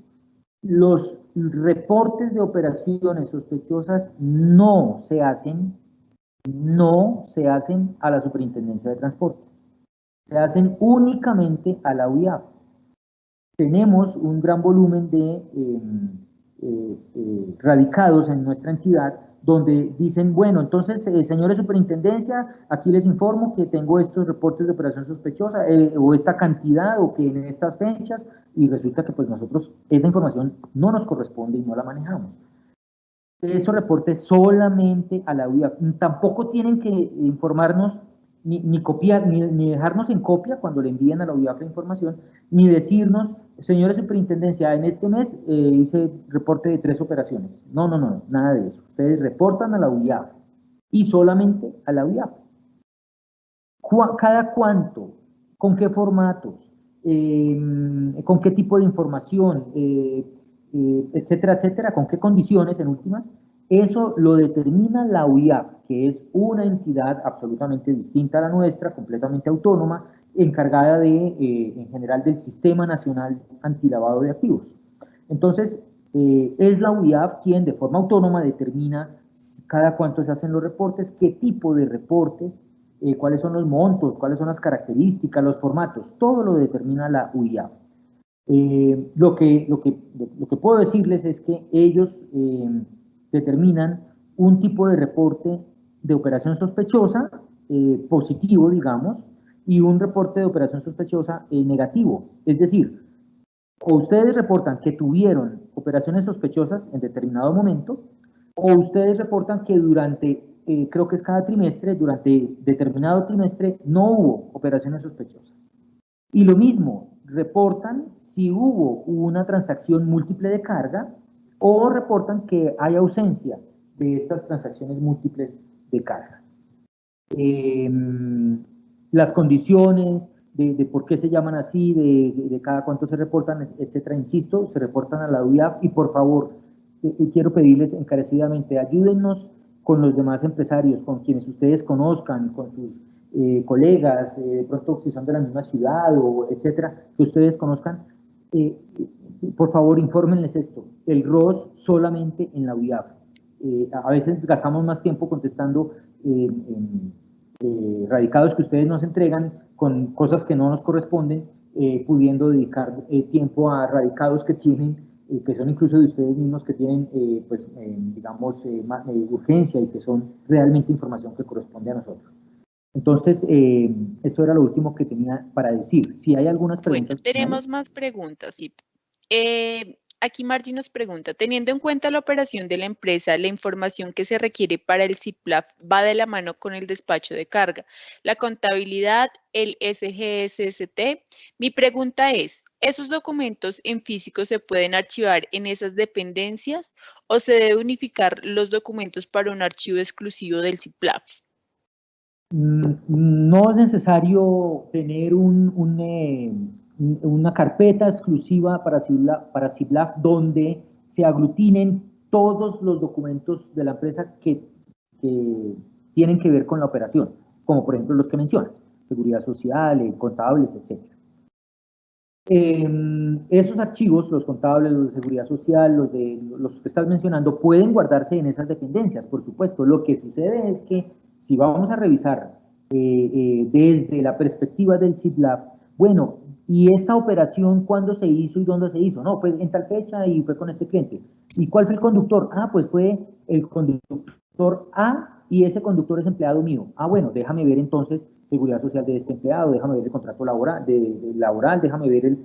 Los reportes de operaciones sospechosas no se hacen a la Superintendencia de Transporte, se hacen únicamente a la UIAF. Tenemos un gran volumen de radicados en nuestra entidad donde dicen, bueno, entonces, señores superintendencia, aquí les informo que tengo estos reportes de operación sospechosa, o esta cantidad, o que en estas fechas, y resulta que pues nosotros esa información no nos corresponde y no la manejamos. Esos reportes solamente a la UIAF. Tampoco tienen que informarnos, ni copiar, ni dejarnos en copia cuando le envían a la UIAF la información, ni decirnos, señores superintendencia, en este mes hice reporte de 3 operaciones. No, nada de eso. Ustedes reportan a la UIAF y solamente a la UIAF. ¿Cada cuánto? ¿Con qué formatos? ¿Con qué tipo de información? Etcétera, etcétera, con qué condiciones en últimas, eso lo determina la UIAF, que es una entidad absolutamente distinta a la nuestra, completamente autónoma, encargada de, en general, del Sistema Nacional Antilavado de Activos. Entonces, es la UIAF quien de forma autónoma determina cada cuánto se hacen los reportes, qué tipo de reportes, cuáles son los montos, cuáles son las características, los formatos, todo lo determina la UIAF. Lo que puedo decirles es que ellos determinan un tipo de reporte de operación sospechosa, positivo, digamos, y un reporte de operación sospechosa negativo. Es decir, o ustedes reportan que tuvieron operaciones sospechosas en determinado momento, o ustedes reportan que durante, creo que es cada trimestre, durante determinado trimestre no hubo operaciones sospechosas. Y lo mismo, reportan si hubo una transacción múltiple de carga o reportan que hay ausencia de estas transacciones múltiples de carga. Las condiciones de por qué se llaman así, de cada cuánto se reportan, etcétera, insisto, se reportan a la UIAF y por favor, quiero pedirles encarecidamente, ayúdennos con los demás empresarios, con quienes ustedes conozcan, con sus colegas, de pronto si son de la misma ciudad o etcétera, que ustedes conozcan, por favor infórmenles esto, el ROS solamente en la UIAF. A veces gastamos más tiempo contestando radicados que ustedes nos entregan con cosas que no nos corresponden, pudiendo dedicar tiempo a radicados que tienen, que son incluso de ustedes mismos, que tienen, pues, digamos, urgencia y que son realmente información que corresponde a nosotros. Entonces, eso era lo último que tenía para decir. Si hay algunas preguntas. Bueno, tenemos más preguntas, sí. Aquí Margie nos pregunta, teniendo en cuenta la operación de la empresa, la información que se requiere para el CIPLAF va de la mano con el despacho de carga, la contabilidad, el SGSST. Mi pregunta es, ¿esos documentos en físico se pueden archivar en esas dependencias o se debe unificar los documentos para un archivo exclusivo del CIPLAF? No es necesario tener una carpeta exclusiva para CIPLAF donde se aglutinen todos los documentos de la empresa que tienen que ver con la operación, como por ejemplo los que mencionas, seguridad social, contables, etc. Esos archivos, los contables, los de seguridad social, los que estás mencionando, pueden guardarse en esas dependencias, por supuesto. Lo que sucede es que si vamos a revisar desde la perspectiva del CIPLAF, bueno, ¿y esta operación cuándo se hizo y dónde se hizo? No, pues en tal fecha y fue con este cliente. ¿Y cuál fue el conductor? Ah, pues fue el conductor A y ese conductor es empleado mío. Ah, bueno, déjame ver entonces seguridad social de este empleado, déjame ver el contrato laboral, laboral, déjame ver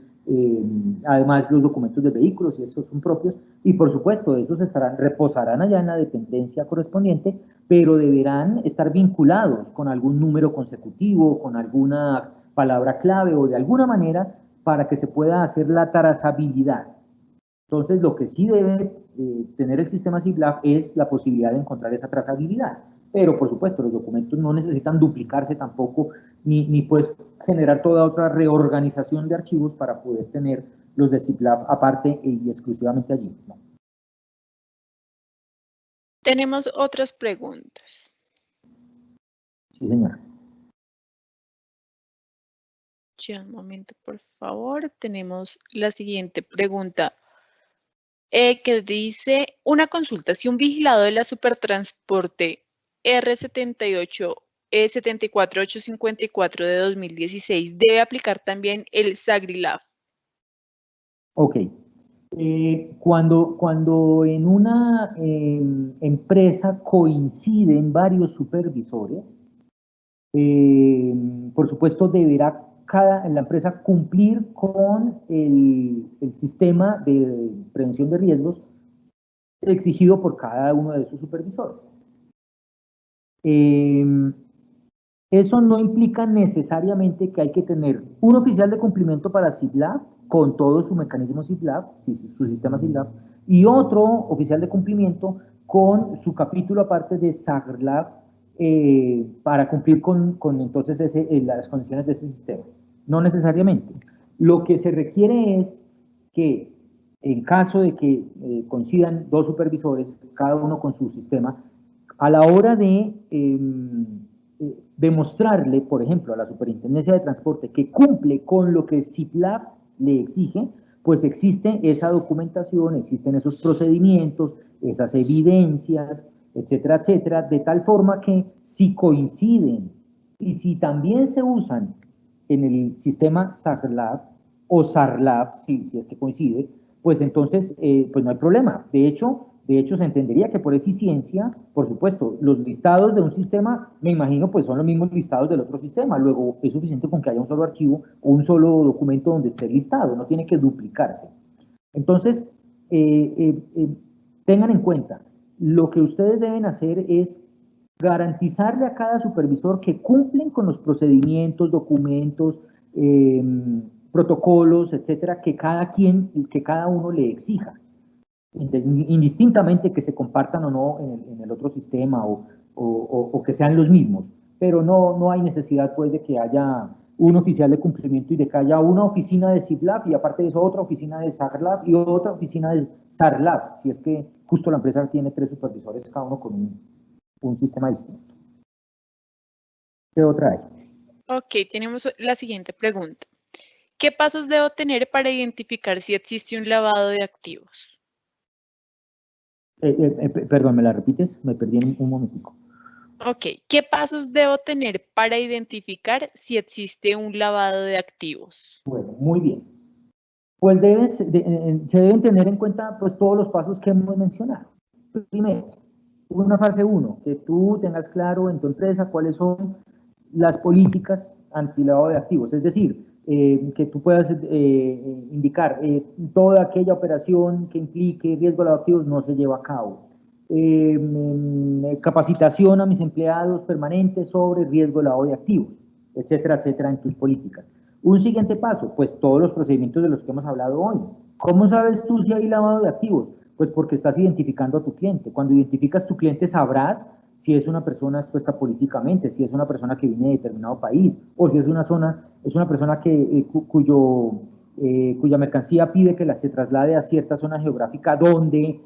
además los documentos del vehículo, si esos son propios, y por supuesto, esos reposarán allá en la dependencia correspondiente, pero deberán estar vinculados con algún número consecutivo, con alguna palabra clave o de alguna manera para que se pueda hacer la trazabilidad. Entonces, lo que sí debe tener el sistema SIGLAB es la posibilidad de encontrar esa trazabilidad. Pero, por supuesto, los documentos no necesitan duplicarse tampoco, ni pues generar toda otra reorganización de archivos para poder tener los de SIGLAB aparte y exclusivamente allí, ¿no? Tenemos otras preguntas. Sí, señora. Ya, un momento, por favor. Tenemos la siguiente pregunta. Que dice, una consulta, si un vigilado de la Supertransporte R78 74854 de 2016 debe aplicar también el SAGRILAB. Ok. Cuando en una empresa coinciden varios supervisores, por supuesto deberá la empresa cumplir con el sistema de prevención de riesgos exigido por cada uno de sus supervisores. Eso no implica necesariamente que hay que tener un oficial de cumplimiento para SIGLAB, con todo su mecanismo SIGLAB, su sistema SIGLAB, y otro oficial de cumplimiento con su capítulo aparte de SAGRLAB para cumplir con entonces las condiciones de ese sistema. No necesariamente. Lo que se requiere es que en caso de que coincidan dos supervisores, cada uno con su sistema, a la hora de demostrarle, por ejemplo, a la Superintendencia de Transporte que cumple con lo que SIGLAB le exige, pues existe esa documentación, existen esos procedimientos, esas evidencias, etcétera, etcétera, de tal forma que si coinciden y si también se usan en el sistema SAGLAB o SARLAB, si es que coincide, pues entonces pues no hay problema. De hecho, se entendería que por eficiencia, por supuesto, los listados de un sistema, me imagino, pues son los mismos listados del otro sistema. Luego, es suficiente con que haya un solo archivo o un solo documento donde esté listado, no tiene que duplicarse. Entonces, tengan en cuenta, lo que ustedes deben hacer es garantizarle a cada supervisor que cumplen con los procedimientos, documentos, protocolos, etcétera, que cada uno le exija, indistintamente que se compartan o no en el otro sistema o que sean los mismos, pero no hay necesidad pues de que haya un oficial de cumplimiento y de que haya una oficina de SIGLAB y aparte de eso otra oficina de SARLAB y otra oficina de SARLAB, si es que justo la empresa tiene 3 supervisores, cada uno con un sistema distinto. ¿Qué otra hay? Ok, tenemos la siguiente pregunta. ¿Qué pasos debo tener para identificar si existe un lavado de activos? Perdón, ¿me la repites? Me perdí en un momentico. Ok, ¿qué pasos debo tener para identificar si existe un lavado de activos? Bueno, muy bien. Pues se deben tener en cuenta pues todos los pasos que hemos mencionado. Primero, una fase 1, que tú tengas claro en tu empresa cuáles son las políticas antilavado de activos, es decir, que tú puedas indicar toda aquella operación que implique riesgo de lavado de activos no se lleva a cabo. Capacitación a mis empleados permanentes sobre riesgo de lavado de activos, etcétera, etcétera, en tus políticas. Un siguiente paso, pues todos los procedimientos de los que hemos hablado hoy. ¿Cómo sabes tú si hay lavado de activos? Pues porque estás identificando a tu cliente. Cuando identificas tu cliente sabrás si es una persona expuesta políticamente, si es una persona que viene de determinado país, o si es una persona cuya mercancía pide que se traslade a cierta zona geográfica donde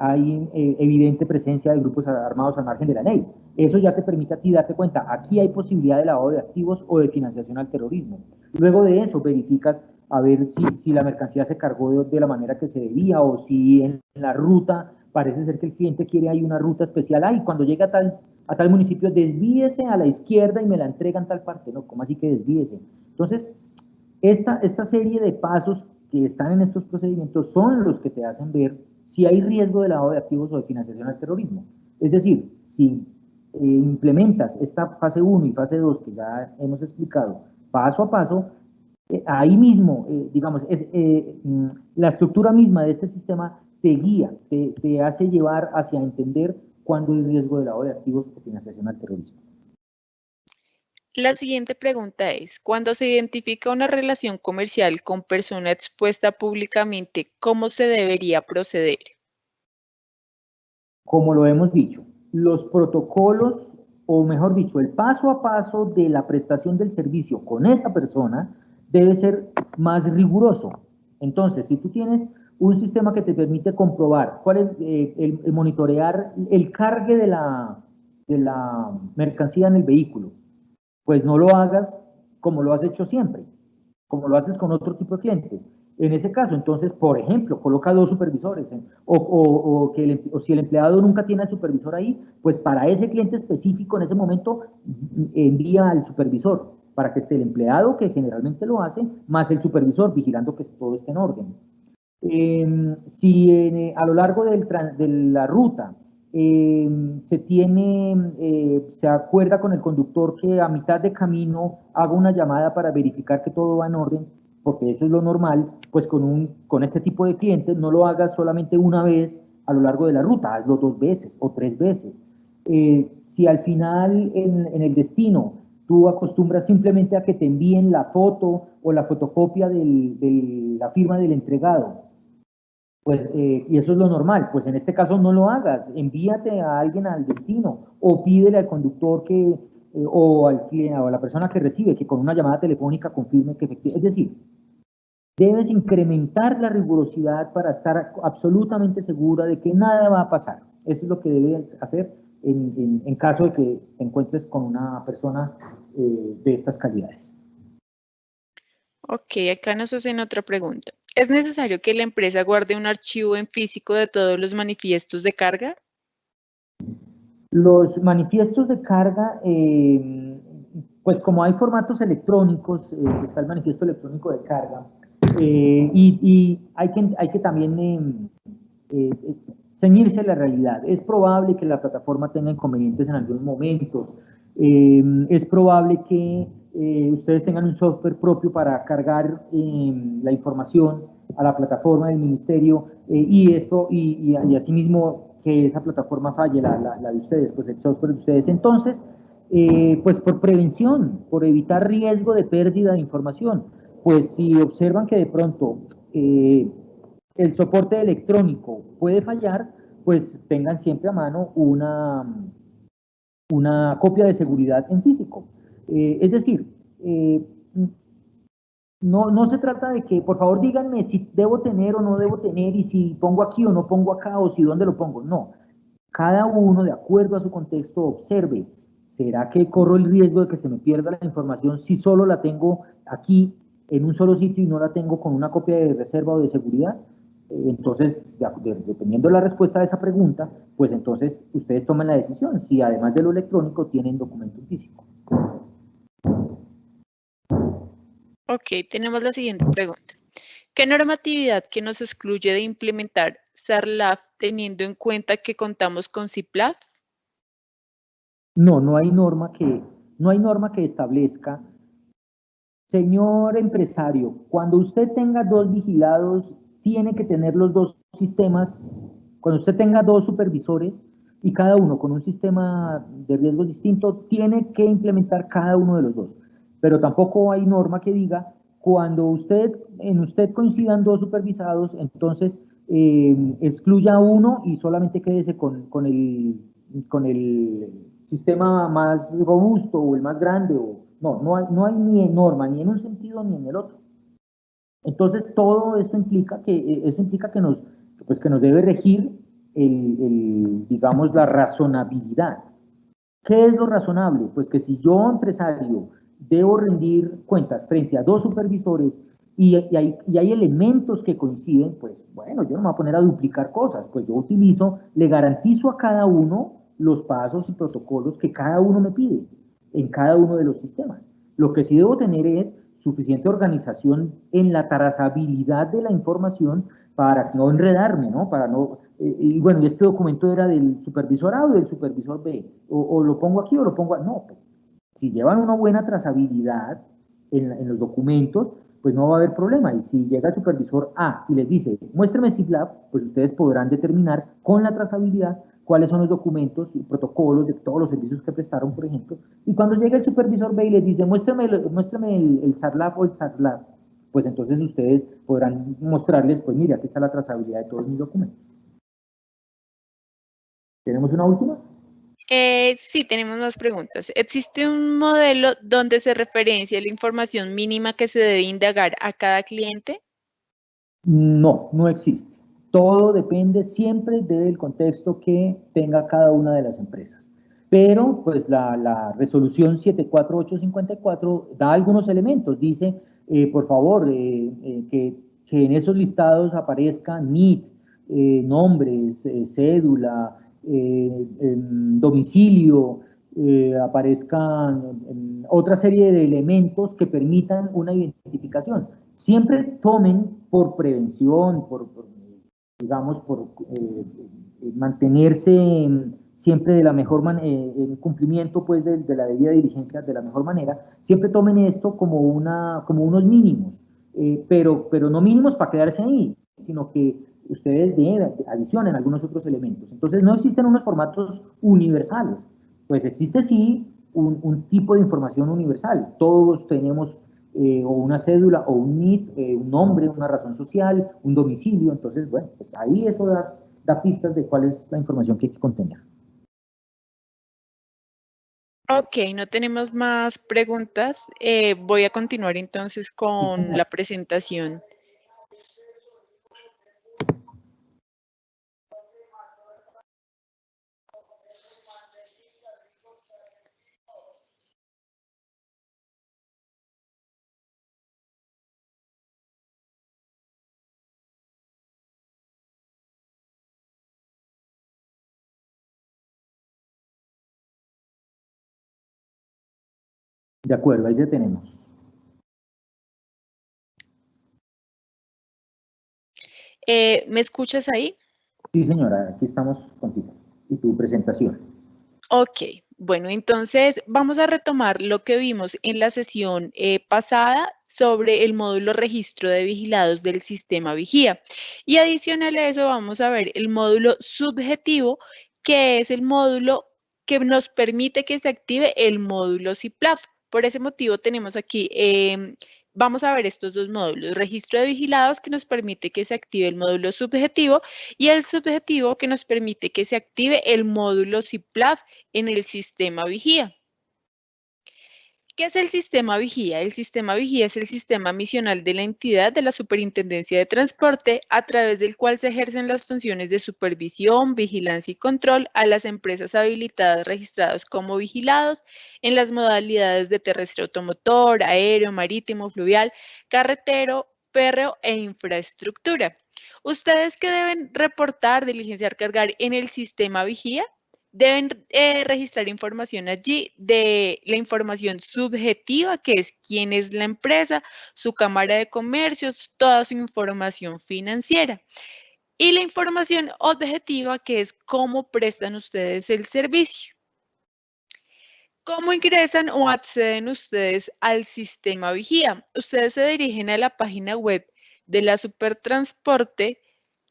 hay evidente presencia de grupos armados al margen de la ley. Eso ya te permite a ti darte cuenta, aquí hay posibilidad de lavado de activos o de financiación al terrorismo. Luego de eso verificas a ver si la mercancía se cargó de la manera que se debía o si en la ruta parece ser que el cliente quiere ahí una ruta especial. Ay, cuando llega a tal municipio, desvíese a la izquierda y me la entrega en tal parte. No, ¿cómo así que desvíese? Entonces, esta serie de pasos que están en estos procedimientos son los que te hacen ver si hay riesgo de lavado de activos o de financiación al terrorismo. Es decir, si implementas esta fase 1 y fase 2 que ya hemos explicado, paso a paso, ahí mismo, digamos, la estructura misma de este sistema te guía, te hace llevar hacia entender cuándo hay riesgo de lavado de activos o financiación al terrorismo. La siguiente pregunta es, cuando se identifica una relación comercial con persona expuesta públicamente, ¿cómo se debería proceder? Como lo hemos dicho, los protocolos, o mejor dicho, el paso a paso de la prestación del servicio con esa persona debe ser más riguroso. Entonces, si tú tienes un sistema que te permite comprobar cuál es el monitorear el cargue de la mercancía en el vehículo, pues no lo hagas como lo has hecho siempre, como lo haces con otro tipo de clientes. En ese caso, entonces, por ejemplo, coloca dos supervisores, o si el empleado nunca tiene al supervisor ahí, pues para ese cliente específico en ese momento envía al supervisor para que esté el empleado, que generalmente lo hace, más el supervisor vigilando que todo esté en orden. Si a lo largo de la ruta se acuerda con el conductor que a mitad de camino haga una llamada para verificar que todo va en orden, porque eso es lo normal, pues con este tipo de clientes no lo hagas solamente una vez a lo largo de la ruta, hazlo 2 veces o 3 veces. Si al final en el destino tú acostumbras simplemente a que te envíen la foto o la fotocopia de la firma del entregado, pues, y eso es lo normal, pues en este caso no lo hagas, envíate a alguien al destino o pídele al conductor o al cliente o a la persona que recibe que con una llamada telefónica confirme que efectivamente, es decir, debes incrementar la rigurosidad para estar absolutamente segura de que nada va a pasar. Eso es lo que debes hacer en caso de que te encuentres con una persona de estas calidades. Ok, acá nos hacen otra pregunta. ¿Es necesario que la empresa guarde un archivo en físico de todos los manifiestos de carga? Los manifiestos de carga, pues como hay formatos electrónicos, está el manifiesto electrónico de carga, y hay que también ceñirse a la realidad. Es probable que la plataforma tenga inconvenientes en algunos momentos, es probable que ustedes tengan un software propio para cargar la información a la plataforma del ministerio y asimismo que esa plataforma falle, la de ustedes, pues el software de ustedes. Entonces, pues por prevención, por evitar riesgo de pérdida de información, pues si observan que de pronto el soporte electrónico puede fallar, pues tengan siempre a mano una copia de seguridad en físico. Es decir, no se trata de que, por favor, díganme si debo tener o no debo tener, y si pongo aquí o no pongo acá, o si dónde lo pongo. No. Cada uno, de acuerdo a su contexto, observe. ¿Será que corro el riesgo de que se me pierda la información si solo la tengo aquí en un solo sitio y no la tengo con una copia de reserva o de seguridad? Entonces, dependiendo de la respuesta a esa pregunta, pues entonces ustedes toman la decisión si además de lo electrónico tienen documento físico. Ok, tenemos la siguiente pregunta. ¿Qué normatividad que nos excluye de implementar SARLAF teniendo en cuenta que contamos con CIPLAF? No, no hay norma que establezca, señor empresario, cuando usted tenga 2 vigilados, tiene que tener los 2 sistemas, cuando usted tenga 2 supervisores y cada uno con un sistema de riesgo distinto, tiene que implementar cada uno de los 2. Pero tampoco hay norma que diga, cuando en usted coincidan 2 supervisados, entonces excluya uno y solamente quédese con el sistema más robusto o el más grande. No hay ni norma, ni en un sentido ni en el otro. Entonces, todo esto implica que nos debe regir digamos, la razonabilidad. ¿Qué es lo razonable? Pues que si yo, empresario, debo rendir cuentas frente a 2 supervisores y hay elementos que coinciden, pues bueno, yo no me voy a poner a duplicar cosas, pues yo le garantizo a cada uno los pasos y protocolos que cada uno me pide en cada uno de los sistemas. Lo que sí debo tener es suficiente organización en la trazabilidad de la información para no enredarme, ¿no? Para no, y bueno, y este documento era del supervisor A o del supervisor B, o lo pongo aquí o lo pongo, no, pues, si llevan una buena trazabilidad en los documentos, pues no va a haber problema. Y si llega el supervisor A y les dice, muéstrame SIGLAB, pues ustedes podrán determinar con la trazabilidad cuáles son los documentos y protocolos de todos los servicios que prestaron, por ejemplo. Y cuando llega el supervisor B y les dice, muéstrame el SARLAB o el SARLAB, pues entonces ustedes podrán mostrarles, pues mire, aquí está la trazabilidad de todos mis documentos. ¿Tenemos una última? Sí, tenemos más preguntas. ¿Existe un modelo donde se referencia la información mínima que se debe indagar a cada cliente? No, no existe. Todo depende siempre del contexto que tenga cada una de las empresas. Pero, pues, la resolución 74854 da algunos elementos. Dice, por favor, que en esos listados aparezca NIT, nombres, cédula, domicilio, aparezcan otra serie de elementos que permitan una identificación. Siempre tomen por prevención, digamos, por mantenerse siempre de la mejor manera, en cumplimiento pues de la debida diligencia de la mejor manera, siempre tomen esto como unos mínimos, pero no mínimos para quedarse ahí, sino que ustedes adicionen algunos otros elementos. Entonces no existen unos formatos universales, pues existe sí un tipo de información universal. Todos tenemos o una cédula o un NIT, un nombre, una razón social, un domicilio. Entonces, bueno, pues ahí eso da pistas de cuál es la información que hay que contener. Ok, no tenemos más preguntas. Voy a continuar entonces con la presentación. De acuerdo, ahí ya tenemos. ¿Me escuchas ahí? Sí, señora, aquí estamos contigo. Y tu presentación. Ok, bueno, entonces vamos a retomar lo que vimos en la sesión pasada sobre el módulo registro de vigilados del sistema vigía. Y adicional a eso vamos a ver el módulo subjetivo, que es el módulo que nos permite que se active el módulo CIPLAF. Por ese motivo tenemos aquí, vamos a ver estos dos módulos, registro de vigilados que nos permite que se active el módulo subjetivo y el subjetivo que nos permite que se active el módulo CIPLAF en el sistema vigía. ¿Qué es el sistema vigía? El sistema vigía es el sistema misional de la entidad de la Superintendencia de Transporte a través del cual se ejercen las funciones de supervisión, vigilancia y control a las empresas habilitadas registradas como vigilados en las modalidades de terrestre automotor, aéreo, marítimo, fluvial, carretero, férreo e infraestructura. ¿Ustedes qué deben reportar, diligenciar, cargar en el sistema vigía? Deben registrar información allí de la información subjetiva, que es quién es la empresa, su cámara de comercios, toda su información financiera. Y la información objetiva, que es cómo prestan ustedes el servicio. ¿Cómo ingresan o acceden ustedes al sistema vigía? Ustedes se dirigen a la página web de la Supertransporte,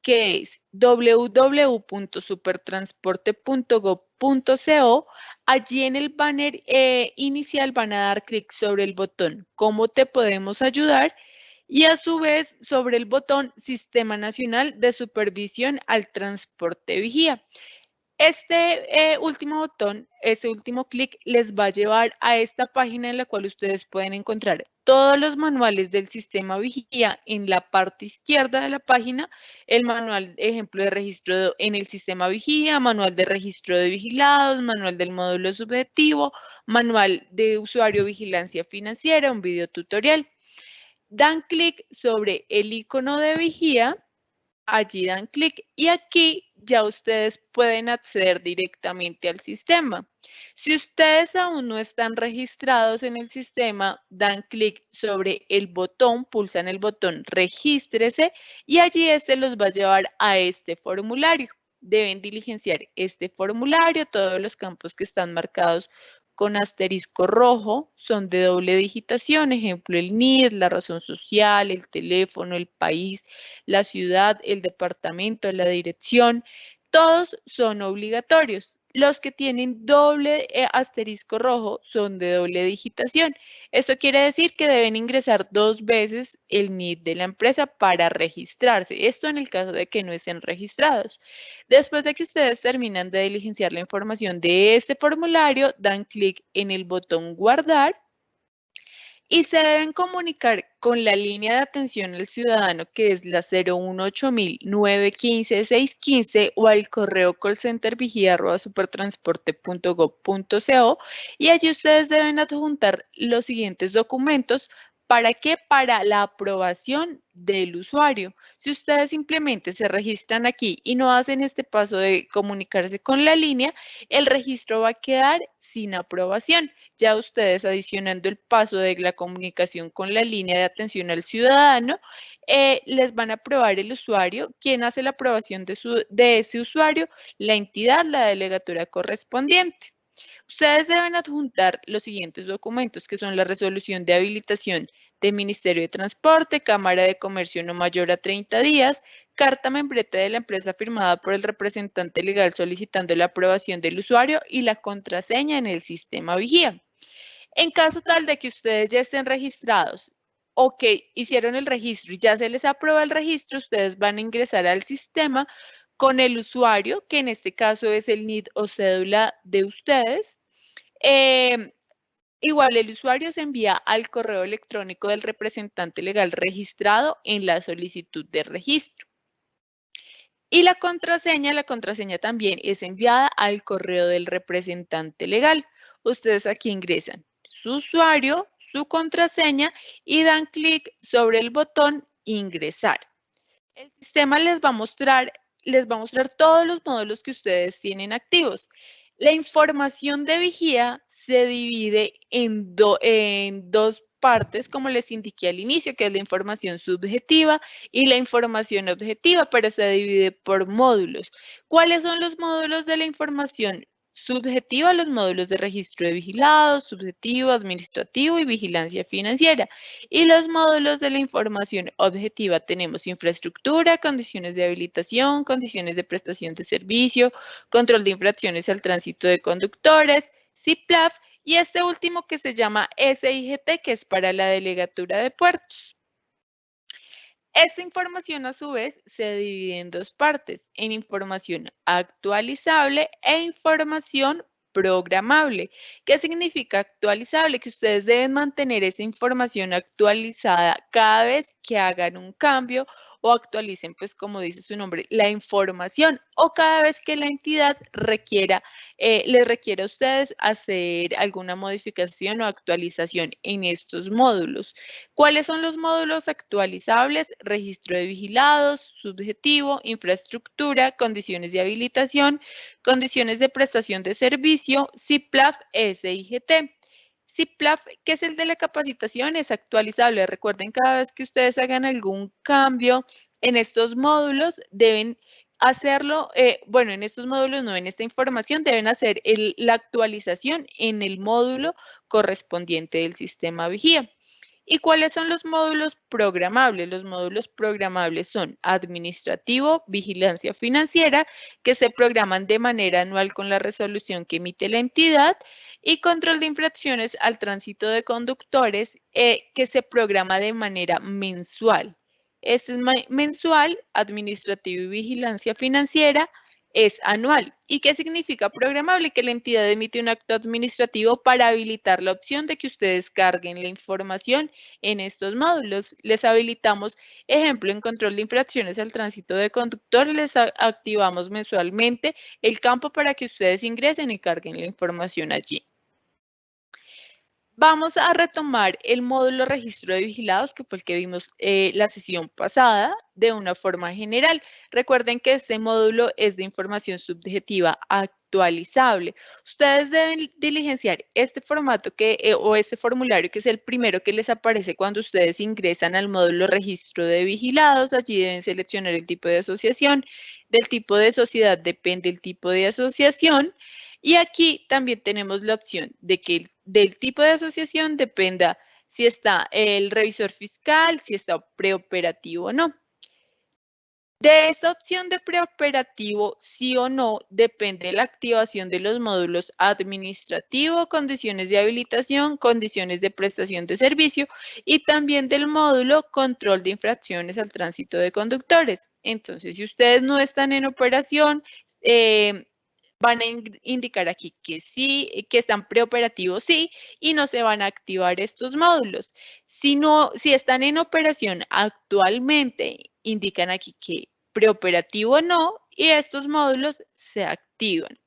que es www.supertransporte.gov.co. Allí en el banner inicial van a dar clic sobre el botón ¿Cómo te podemos ayudar? Y a su vez sobre el botón Sistema Nacional de Supervisión al Transporte Vigía. Este último botón, este último clic les va a llevar a esta página en la cual ustedes pueden encontrar todos los manuales del sistema vigía en la parte izquierda de la página, el manual ejemplo de registro en el sistema vigía, manual de registro de vigilados, manual del módulo subjetivo, manual de usuario vigilancia financiera, un video tutorial. Dan clic sobre el icono de vigía. Allí dan clic y aquí ya ustedes pueden acceder directamente al sistema. Si ustedes aún no están registrados en el sistema, dan clic sobre el botón, pulsan el botón regístrese y allí este los va a llevar a este formulario. Deben diligenciar este formulario, todos los campos que están marcados con asterisco rojo son de doble digitación, ejemplo el NID, la razón social, el teléfono, el país, la ciudad, el departamento, la dirección, todos son obligatorios. Los que tienen doble asterisco rojo son de doble digitación. Esto quiere decir que deben ingresar 2 veces el NID de la empresa para registrarse. Esto en el caso de que no estén registrados. Después de que ustedes terminan de diligenciar la información de este formulario, dan clic en el botón guardar y se deben comunicar con la línea de atención al ciudadano que es la 018.915.615 o al correo callcentervigía@supertransporte.gov.co y allí ustedes deben adjuntar los siguientes documentos. ¿Para qué? Para la aprobación del usuario. Si ustedes simplemente se registran aquí y no hacen este paso de comunicarse con la línea, el registro va a quedar sin aprobación. Ya ustedes adicionando el paso de la comunicación con la línea de atención al ciudadano, les van a aprobar el usuario. ¿Quién hace la aprobación de ese usuario? La entidad, la delegatura correspondiente. Ustedes deben adjuntar los siguientes documentos, que son la resolución de habilitación del Ministerio de Transporte, Cámara de Comercio no mayor a 30 días, carta membrete de la empresa firmada por el representante legal solicitando la aprobación del usuario y la contraseña en el sistema Vigía. En caso tal de que ustedes ya estén registrados o que hicieron el registro y ya se les aprueba el registro, ustedes van a ingresar al sistema con el usuario, que en este caso es el NID o cédula de ustedes. Igual el usuario se envía al correo electrónico del representante legal registrado en la solicitud de registro. Y la contraseña también es enviada al correo del representante legal. Ustedes aquí ingresan su usuario, su contraseña y dan clic sobre el botón ingresar. El sistema les va a mostrar todos los módulos que ustedes tienen activos. La información de vigía se divide en dos partes, como les indiqué al inicio, que es la información subjetiva y la información objetiva, pero se divide por módulos. ¿Cuáles son los módulos de la información subjetiva? Los módulos de registro de vigilados, subjetivo, administrativo y vigilancia financiera. Y los módulos de la información objetiva tenemos infraestructura, condiciones de habilitación, condiciones de prestación de servicio, control de infracciones al tránsito de conductores, CIPLAF y este último que se llama SIGT, que es para la delegatura de puertos. Esta información a su vez se divide en dos partes, en información actualizable e información programable. ¿Qué significa actualizable? Que ustedes deben mantener esa información actualizada cada vez que hagan un cambio o actualicen, pues como dice su nombre, la información o cada vez que la entidad les requiera a ustedes hacer alguna modificación o actualización en estos módulos. ¿Cuáles son los módulos actualizables? Registro de vigilados, subjetivo, infraestructura, condiciones de habilitación, condiciones de prestación de servicio, CIPLAF, SIGT. CIPLAF, que es el de la capacitación, es actualizable. Recuerden, cada vez que ustedes hagan algún cambio en estos módulos, deben hacerlo, bueno, en estos módulos no, en esta información deben hacer la actualización en el módulo correspondiente del sistema vigía. ¿Y cuáles son los módulos programables? Los módulos programables son administrativo, vigilancia financiera, que se programan de manera anual con la resolución que emite la entidad, y control de infracciones al tránsito de conductores, que se programa de manera mensual. Este es mensual, administrativo y vigilancia financiera, es anual. ¿Y qué significa programable? Que la entidad emite un acto administrativo para habilitar la opción de que ustedes carguen la información en estos módulos. Les habilitamos, ejemplo, en control de infracciones al tránsito de conductor, les activamos mensualmente el campo para que ustedes ingresen y carguen la información allí. Vamos a retomar el módulo registro de vigilados, que fue el que vimos la sesión pasada, de una forma general. Recuerden que este módulo es de información subjetiva actualizable. Ustedes deben diligenciar este formato o este formulario, que es el primero que les aparece cuando ustedes ingresan al módulo registro de vigilados. Allí deben seleccionar el tipo de asociación. Del tipo de sociedad depende el tipo de asociación. Y aquí también tenemos la opción de que del tipo de asociación dependa si está el revisor fiscal, si está preoperativo o no. De esta opción de preoperativo, sí o no, depende la activación de los módulos administrativo, condiciones de habilitación, condiciones de prestación de servicio y también del módulo control de infracciones al tránsito de conductores. Entonces, si ustedes no están en operación, van a indicar aquí que sí, que están preoperativos, sí, y no se van a activar estos módulos. Si están en operación actualmente, indican aquí que preoperativo no, y estos módulos se activan.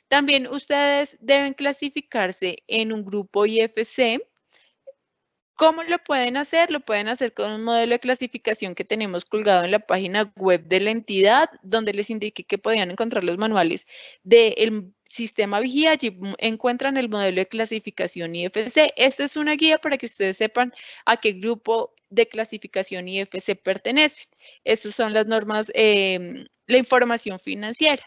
También ustedes deben clasificarse en un grupo IFC. ¿Cómo lo pueden hacer? Lo pueden hacer con un modelo de clasificación que tenemos colgado en la página web de la entidad, donde les indiqué que podían encontrar los manuales del sistema vigía. Allí encuentran el modelo de clasificación IFC. Esta es una guía para que ustedes sepan a qué grupo de clasificación IFC pertenece. Estas son las normas, la información financiera.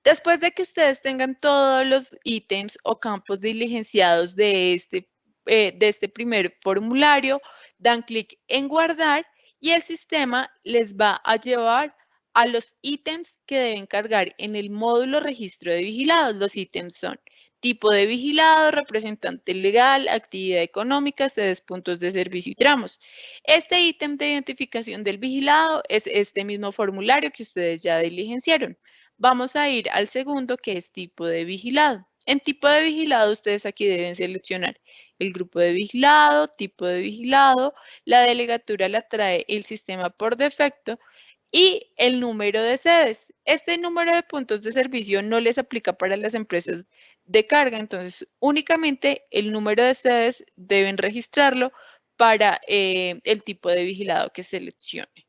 Después de que ustedes tengan todos los ítems o campos diligenciados de este primer formulario, dan clic en guardar y el sistema les va a llevar a los ítems que deben cargar en el módulo registro de vigilados. Los ítems son tipo de vigilado, representante legal, actividad económica, sedes, puntos de servicio y tramos. Este ítem de identificación del vigilado es este mismo formulario que ustedes ya diligenciaron. Vamos a ir al segundo, que es tipo de vigilado. En tipo de vigilado, ustedes aquí deben seleccionar el grupo de vigilado, tipo de vigilado, la delegatura la trae el sistema por defecto y el número de sedes. Este número de puntos de servicio no les aplica para las empresas de carga, entonces únicamente el número de sedes deben registrarlo para el tipo de vigilado que seleccione.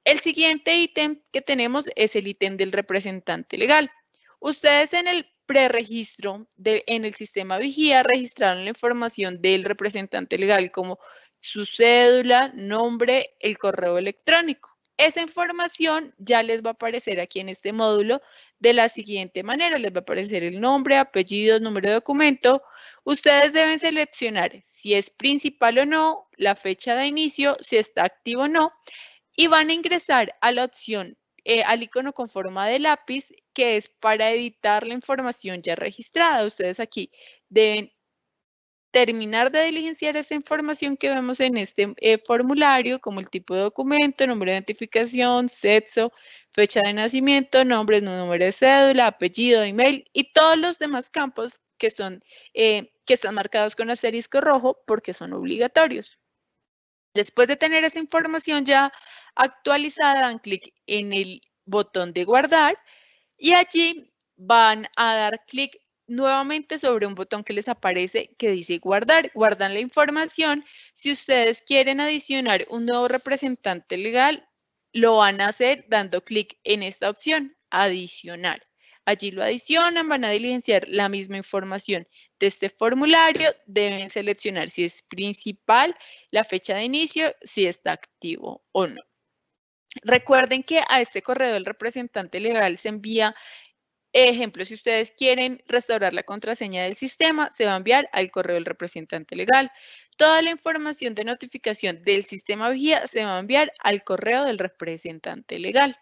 El siguiente ítem que tenemos es el ítem del representante legal. Ustedes en el preregistro en el sistema vigía registraron la información del representante legal como su cédula, nombre, el correo electrónico. Esa información ya les va a aparecer aquí en este módulo de la siguiente manera. Les va a aparecer el nombre, apellidos, número de documento. Ustedes deben seleccionar si es principal o no, la fecha de inicio, si está activo o no, y van a ingresar a la opción, al icono con forma de lápiz, que es para editar la información ya registrada. Ustedes aquí deben terminar de diligenciar esta información que vemos en este formulario, como el tipo de documento, número de identificación, sexo, fecha de nacimiento, nombre, número de cédula, apellido, email y todos los demás campos que están marcados con asterisco rojo porque son obligatorios. Después de tener esa información ya actualizada, dan clic en el botón de guardar y allí van a dar clic nuevamente sobre un botón que les aparece que dice guardar. Guardan la información. Si ustedes quieren adicionar un nuevo representante legal, lo van a hacer dando clic en esta opción, adicionar. Allí lo adicionan, van a diligenciar la misma información de este formulario, deben seleccionar si es principal, la fecha de inicio, si está activo o no. Recuerden que a este correo del representante legal se envía, ejemplo, si ustedes quieren restaurar la contraseña del sistema, se va a enviar al correo del representante legal. Toda la información de notificación del sistema vigía se va a enviar al correo del representante legal.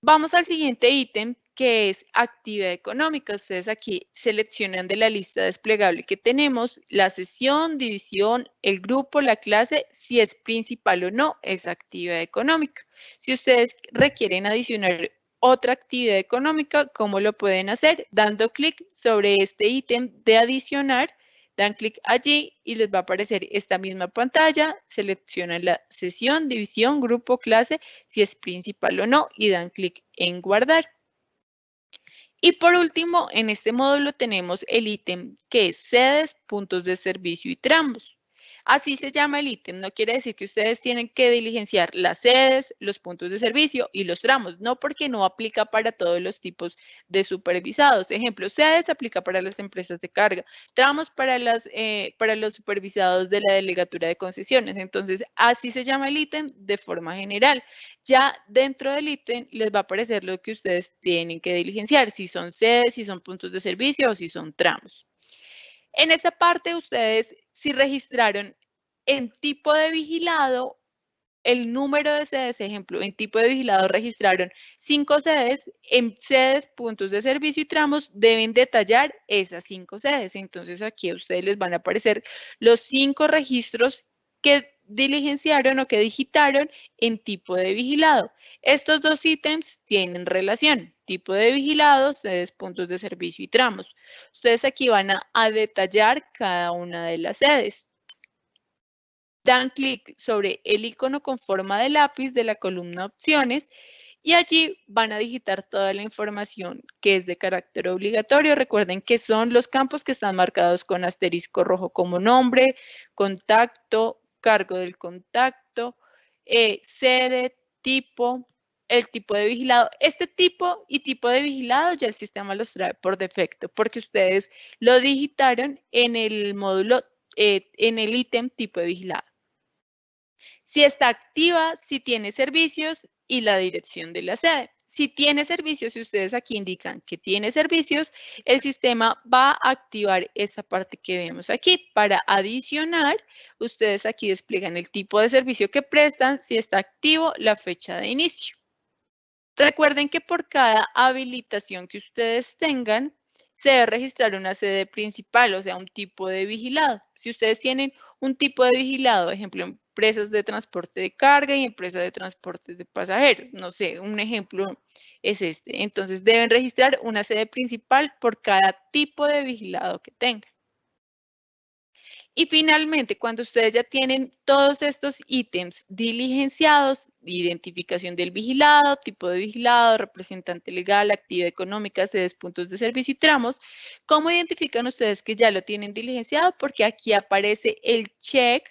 Vamos al siguiente ítem, que es actividad económica. Ustedes aquí seleccionan de la lista desplegable que tenemos la sesión, división, el grupo, la clase, si es principal o no, es actividad económica. Si ustedes requieren adicionar otra actividad económica, ¿cómo lo pueden hacer? Dando clic sobre este ítem de adicionar, dan clic allí y les va a aparecer esta misma pantalla, seleccionan la sesión, división, grupo, clase, si es principal o no y dan clic en guardar. Y por último, en este módulo tenemos el ítem que es sedes, puntos de servicio y tramos. Así se llama el ítem, no quiere decir que ustedes tienen que diligenciar las sedes, los puntos de servicio y los tramos, no, porque no aplica para todos los tipos de supervisados. Ejemplo, sedes aplica para las empresas de carga, tramos para los supervisados de la delegatura de concesiones. Entonces, así se llama el ítem de forma general. Ya dentro del ítem les va a aparecer lo que ustedes tienen que diligenciar, si son sedes, si son puntos de servicio o si son tramos. En esta parte ustedes si registraron en tipo de vigilado el número de sedes, ejemplo, en tipo de vigilado registraron 5 sedes, en sedes, puntos de servicio y tramos deben detallar esas 5 sedes. Entonces aquí a ustedes les van a aparecer los 5 registros que diligenciaron o que digitaron en tipo de vigilado. Estos dos ítems tienen relación, tipo de vigilado, sedes, puntos de servicio y tramos. Ustedes aquí van a detallar cada una de las sedes. Dan clic sobre el icono con forma de lápiz de la columna opciones y allí van a digitar toda la información que es de carácter obligatorio. Recuerden que son los campos que están marcados con asterisco rojo como nombre, contacto, cargo del contacto, sede, tipo, el tipo de vigilado. Este tipo y tipo de vigilado ya el sistema los trae por defecto porque ustedes lo digitaron en el módulo, en el ítem tipo de vigilado. Si está activa, si tiene servicios y la dirección de la sede. Si tiene servicios, si ustedes aquí indican que tiene servicios, el sistema va a activar esta parte que vemos aquí. Para adicionar, ustedes aquí despliegan el tipo de servicio que prestan, si está activo, la fecha de inicio. Recuerden que por cada habilitación que ustedes tengan, se debe registrar una sede principal, o sea, un tipo de vigilado. Si ustedes tienen un tipo de vigilado, ejemplo, empresas de transporte de carga y empresas de transportes de pasajeros, no sé, un ejemplo es este. Entonces, deben registrar una sede principal por cada tipo de vigilado que tengan. Y finalmente, cuando ustedes ya tienen todos estos ítems diligenciados, identificación del vigilado, tipo de vigilado, representante legal, actividad económica, sedes, puntos de servicio y tramos, ¿cómo identifican ustedes que ya lo tienen diligenciado? Porque aquí aparece el check,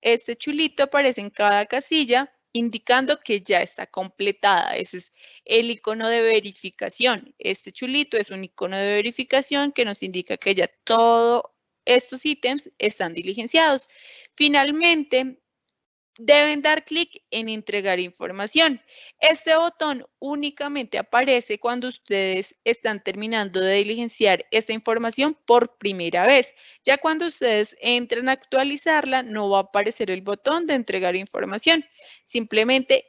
este chulito aparece en cada casilla, indicando que ya está completada. Ese es el icono de verificación. Este chulito es un icono de verificación que nos indica que ya todos estos ítems están diligenciados. Finalmente, deben dar clic en entregar información. Este botón únicamente aparece cuando ustedes están terminando de diligenciar esta información por primera vez. Ya cuando ustedes entren a actualizarla, no va a aparecer el botón de entregar información. Simplemente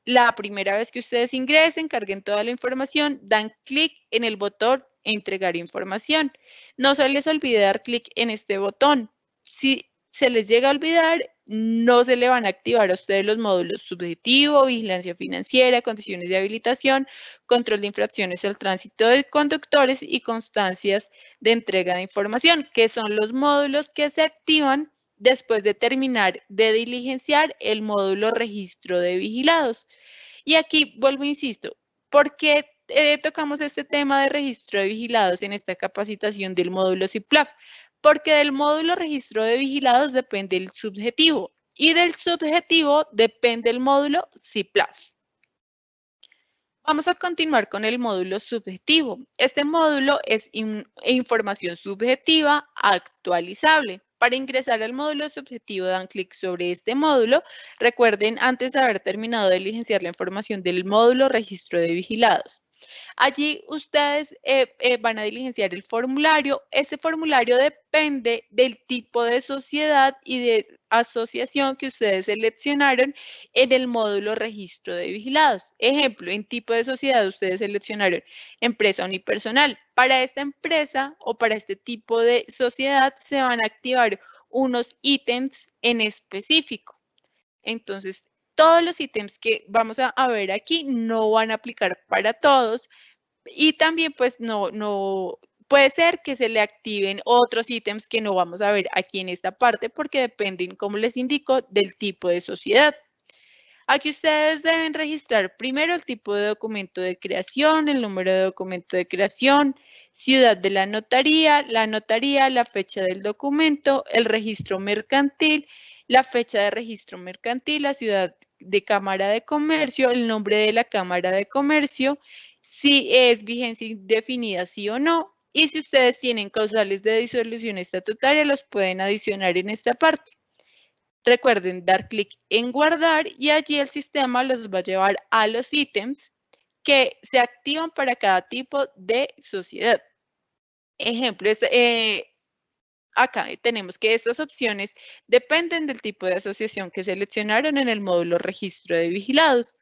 la primera vez que ustedes ingresen, carguen toda la información, dan clic en el botón entregar información. No se les olvide dar clic en este botón. Si se les llega a olvidar, no se le van a activar a ustedes los módulos subjetivo, vigilancia financiera, condiciones de habilitación, control de infracciones al tránsito de conductores y constancias de entrega de información, que son los módulos que se activan después de terminar de diligenciar el módulo registro de vigilados. Y aquí vuelvo, insisto, ¿por qué tocamos este tema de registro de vigilados en esta capacitación del módulo CIPLAF? Porque del módulo registro de vigilados depende el subjetivo y del subjetivo depende el módulo CIPLAF. Vamos a continuar con el módulo subjetivo. Este módulo es información subjetiva actualizable. Para ingresar al módulo subjetivo dan clic sobre este módulo. Recuerden antes de haber terminado de diligenciar la información del módulo registro de vigilados. Allí ustedes van a diligenciar el formulario. Este formulario depende del tipo de sociedad y de asociación que ustedes seleccionaron en el módulo registro de vigilados. Ejemplo, en tipo de sociedad ustedes seleccionaron empresa unipersonal. Para esta empresa o para este tipo de sociedad se van a activar unos ítems en específico. Entonces, todos los ítems que vamos a ver aquí no van a aplicar para todos y también pues no puede ser que se le activen otros ítems que no vamos a ver aquí en esta parte porque dependen, como les indico, del tipo de sociedad. Aquí ustedes deben registrar primero el tipo de documento de creación, el número de documento de creación, ciudad de la notaría, la fecha del documento, el registro mercantil, la fecha de registro mercantil, la ciudad de Cámara de Comercio, el nombre de la Cámara de Comercio, si es vigencia indefinida, sí o no, y si ustedes tienen causales de disolución estatutaria, los pueden adicionar en esta parte. Recuerden dar clic en guardar y allí el sistema los va a llevar a los ítems que se activan para cada tipo de sociedad. Ejemplo, acá tenemos que estas opciones dependen del tipo de asociación que seleccionaron en el módulo registro de vigilados.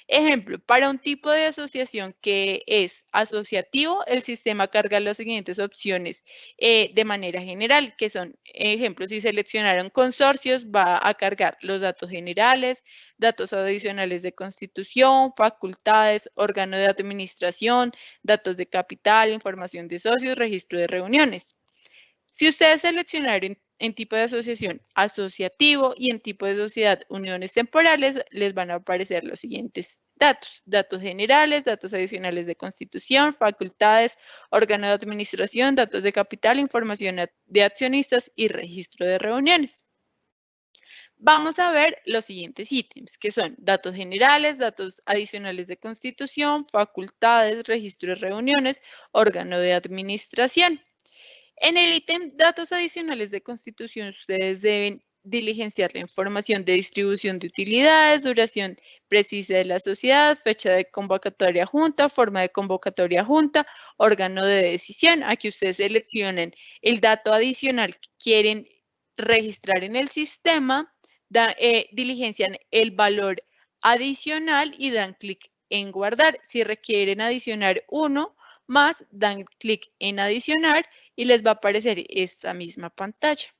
Ejemplo, para un tipo de asociación que es asociativo, el sistema carga las siguientes opciones de manera general, que son, ejemplo, si seleccionaron consorcios, va a cargar los datos generales, datos adicionales de constitución, facultades, órgano de administración, datos de capital, información de socios, registro de reuniones. Si ustedes seleccionaron en tipo de asociación asociativo y en tipo de sociedad uniones temporales, les van a aparecer los siguientes datos. Datos generales, datos adicionales de constitución, facultades, órgano de administración, datos de capital, información de accionistas y registro de reuniones. Vamos a ver los siguientes ítems, que son datos generales, datos adicionales de constitución, facultades, registro de reuniones, órgano de administración. En el ítem datos adicionales de constitución, ustedes deben diligenciar la información de distribución de utilidades, duración precisa de la sociedad, fecha de convocatoria junta, forma de convocatoria junta, órgano de decisión. Aquí ustedes seleccionan el dato adicional que quieren registrar en el sistema, diligencian el valor adicional y dan clic en guardar. Si requieren adicionar uno más, dan clic en adicionar y les va a aparecer esta misma pantalla.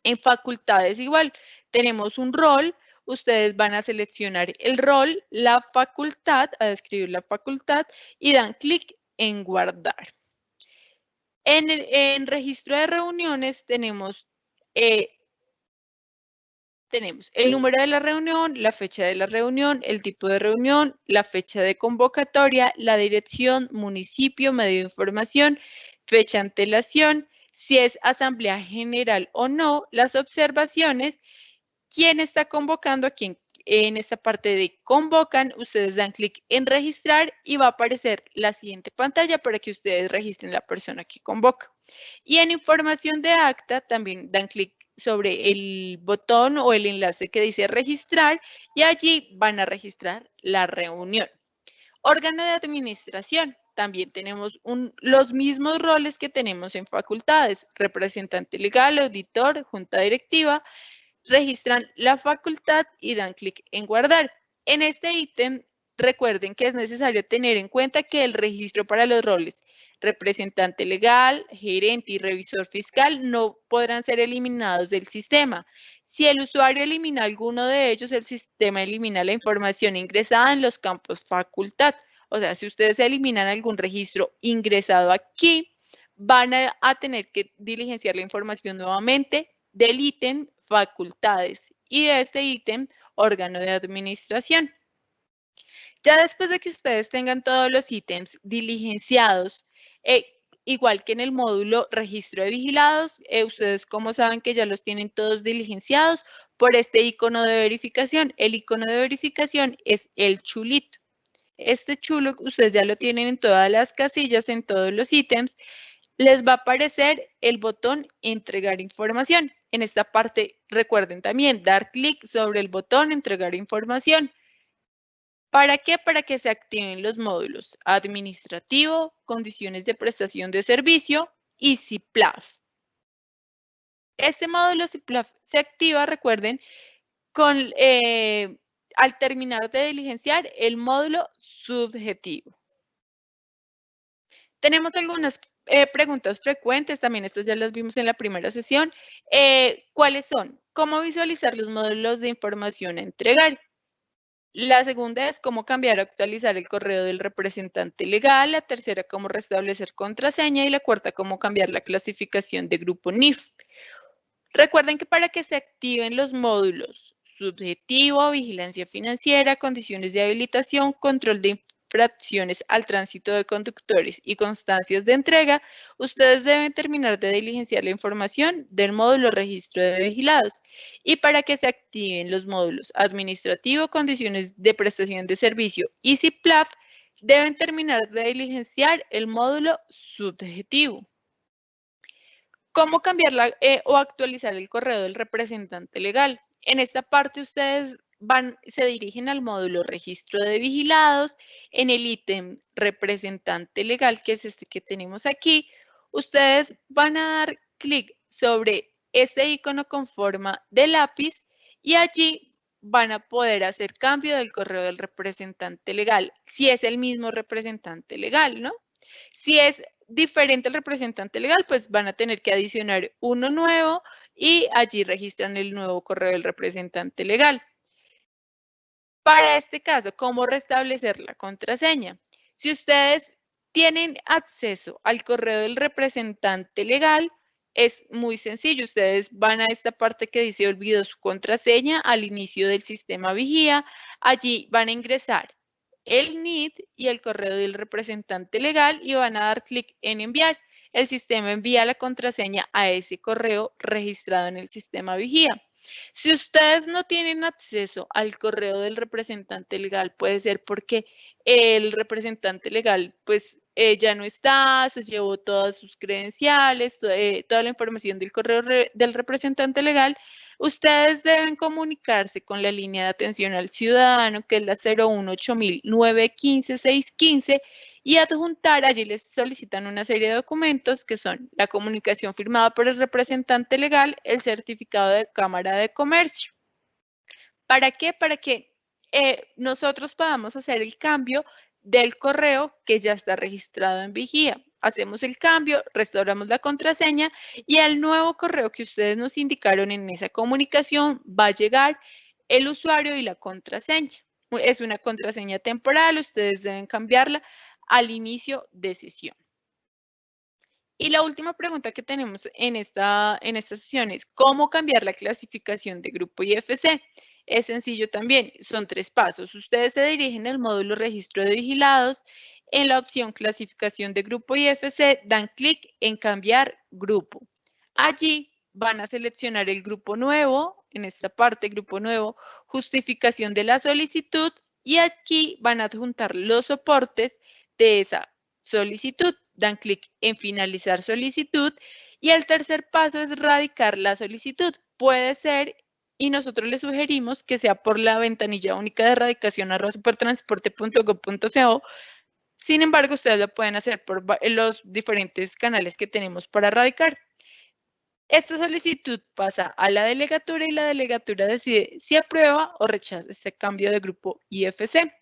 En facultades igual, tenemos un rol, ustedes van a seleccionar el rol, la facultad, a describir la facultad y dan clic en guardar. En registro de reuniones tenemos el número de la reunión, la fecha de la reunión, el tipo de reunión, la fecha de convocatoria, la dirección, municipio, medio de información, fecha de antelación, si es asamblea general o no, las observaciones, quién está convocando, a quién en esta parte de convocan, ustedes dan clic en registrar y va a aparecer la siguiente pantalla para que ustedes registren la persona que convoca. Y en información de acta también dan clic sobre el botón o el enlace que dice registrar y allí van a registrar la reunión. Órgano de administración. También tenemos los mismos roles que tenemos en facultades, representante legal, auditor, junta directiva, registran la facultad y dan clic en guardar. En este ítem, recuerden que es necesario tener en cuenta que el registro para los roles representante legal, gerente y revisor fiscal no podrán ser eliminados del sistema. Si el usuario elimina alguno de ellos, el sistema elimina la información ingresada en los campos facultad. O sea, si ustedes eliminan algún registro ingresado aquí, van a tener que diligenciar la información nuevamente del ítem facultades y de este ítem órgano de administración. Ya después de que ustedes tengan todos los ítems diligenciados, igual que en el módulo registro de vigilados, ustedes como saben que ya los tienen todos diligenciados por este icono de verificación. El icono de verificación es el chulito. Este chulo ustedes ya lo tienen en todas las casillas, en todos los ítems. Les va a aparecer el botón entregar información. En esta parte recuerden también dar clic sobre el botón entregar información. ¿Para qué? Para que se activen los módulos administrativo, condiciones de prestación de servicio y CIPLAF. Este módulo CIPLAF se activa, recuerden, al terminar de diligenciar el módulo subjetivo. Tenemos algunas preguntas frecuentes, también estas ya las vimos en la primera sesión. ¿Cuáles son? ¿Cómo visualizar los módulos de información a entregar? La segunda es cómo cambiar o actualizar el correo del representante legal. La tercera, cómo restablecer contraseña. Y la cuarta, cómo cambiar la clasificación de grupo NIF. Recuerden que para que se activen los módulos subjetivo, vigilancia financiera, condiciones de habilitación, control de infracciones al tránsito de conductores y constancias de entrega, ustedes deben terminar de diligenciar la información del módulo registro de vigilados. Y para que se activen los módulos administrativo, condiciones de prestación de servicio y CIPLAF, deben terminar de diligenciar el módulo subjetivo. ¿Cómo cambiar o actualizar el correo del representante legal? En esta parte ustedes se dirigen al módulo registro de vigilados. En el ítem representante legal, que es este que tenemos aquí, ustedes van a dar clic sobre este icono con forma de lápiz y allí van a poder hacer cambio del correo del representante legal, si es el mismo representante legal, ¿no? Si es diferente el representante legal, pues van a tener que adicionar uno nuevo y allí registran el nuevo correo del representante legal. Para este caso, ¿cómo restablecer la contraseña? Si ustedes tienen acceso al correo del representante legal, es muy sencillo. Ustedes van a esta parte que dice olvidó su contraseña al inicio del sistema vigía. Allí van a ingresar el NID y el correo del representante legal y van a dar clic en enviar. El sistema envía la contraseña a ese correo registrado en el sistema vigía. Si ustedes no tienen acceso al correo del representante legal, puede ser porque el representante legal pues ya no está, se llevó todas sus credenciales, toda la información del correo del representante legal, ustedes deben comunicarse con la línea de atención al ciudadano, que es la 018-915-615, y adjuntar, allí les solicitan una serie de documentos que son la comunicación firmada por el representante legal, el certificado de Cámara de Comercio. ¿Para qué? Para que nosotros podamos hacer el cambio del correo que ya está registrado en vigía. Hacemos el cambio, restauramos la contraseña y al nuevo correo que ustedes nos indicaron en esa comunicación va a llegar el usuario y la contraseña. Es una contraseña temporal, ustedes deben cambiarla al inicio de sesión. Y la última pregunta que tenemos en esta sesión es ¿cómo cambiar la clasificación de grupo IFC? Es sencillo también, son 3 pasos. Ustedes se dirigen al módulo registro de vigilados. En la opción clasificación de grupo IFC dan clic en cambiar grupo. Allí van a seleccionar el grupo nuevo, en esta parte grupo nuevo, justificación de la solicitud y aquí van a adjuntar los soportes de esa solicitud. Dan clic en finalizar solicitud y el tercer paso es radicar la solicitud. Puede ser y nosotros le sugerimos que sea por la ventanilla única de radicación @supertransporte.gov.co. Sin embargo, ustedes lo pueden hacer por los diferentes canales que tenemos para radicar. Esta solicitud pasa a la delegatura y la delegatura decide si aprueba o rechaza este cambio de grupo IFC.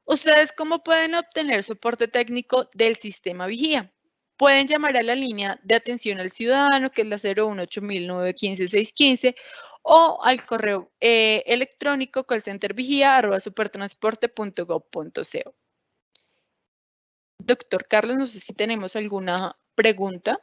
¿Ustedes cómo pueden obtener soporte técnico del sistema vigía? Pueden llamar a la línea de atención al ciudadano, que es la 018-915-615, o al correo electrónico callcentervigía@supertransporte.gov.co. Doctor Carlos, no sé si tenemos alguna pregunta.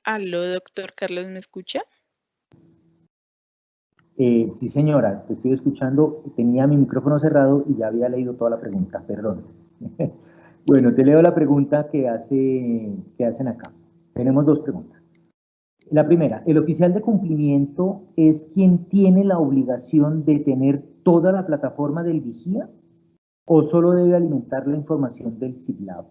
Aló, doctor Carlos, ¿me escucha? Sí, señora, te estoy escuchando. Tenía mi micrófono cerrado y ya había leído toda la pregunta, perdón. Bueno, te leo la pregunta que hacen acá. Tenemos 2 preguntas. La primera, ¿el oficial de cumplimiento es quien tiene la obligación de tener toda la plataforma del vigía o solo debe alimentar la información del CIPLAB?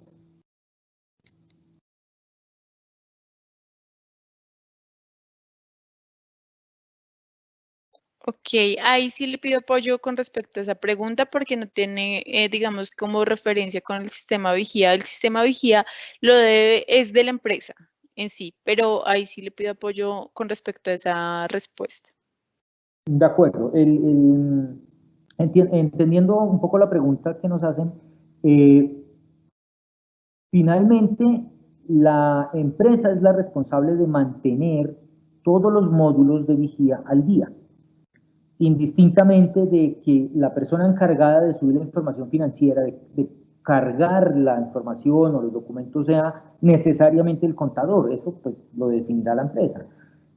Ok, ahí sí le pido apoyo con respecto a esa pregunta porque no tiene, digamos, como referencia con el sistema vigía. El sistema vigía es de la empresa en sí, pero ahí sí le pido apoyo con respecto a esa respuesta. De acuerdo. Entendiendo un poco la pregunta que nos hacen, eh, finalmente la empresa es la responsable de mantener todos los módulos de vigía al día, indistintamente de que la persona encargada de subir la información financiera, de cargar la información o los documentos sea necesariamente el contador. Eso pues lo definirá la empresa.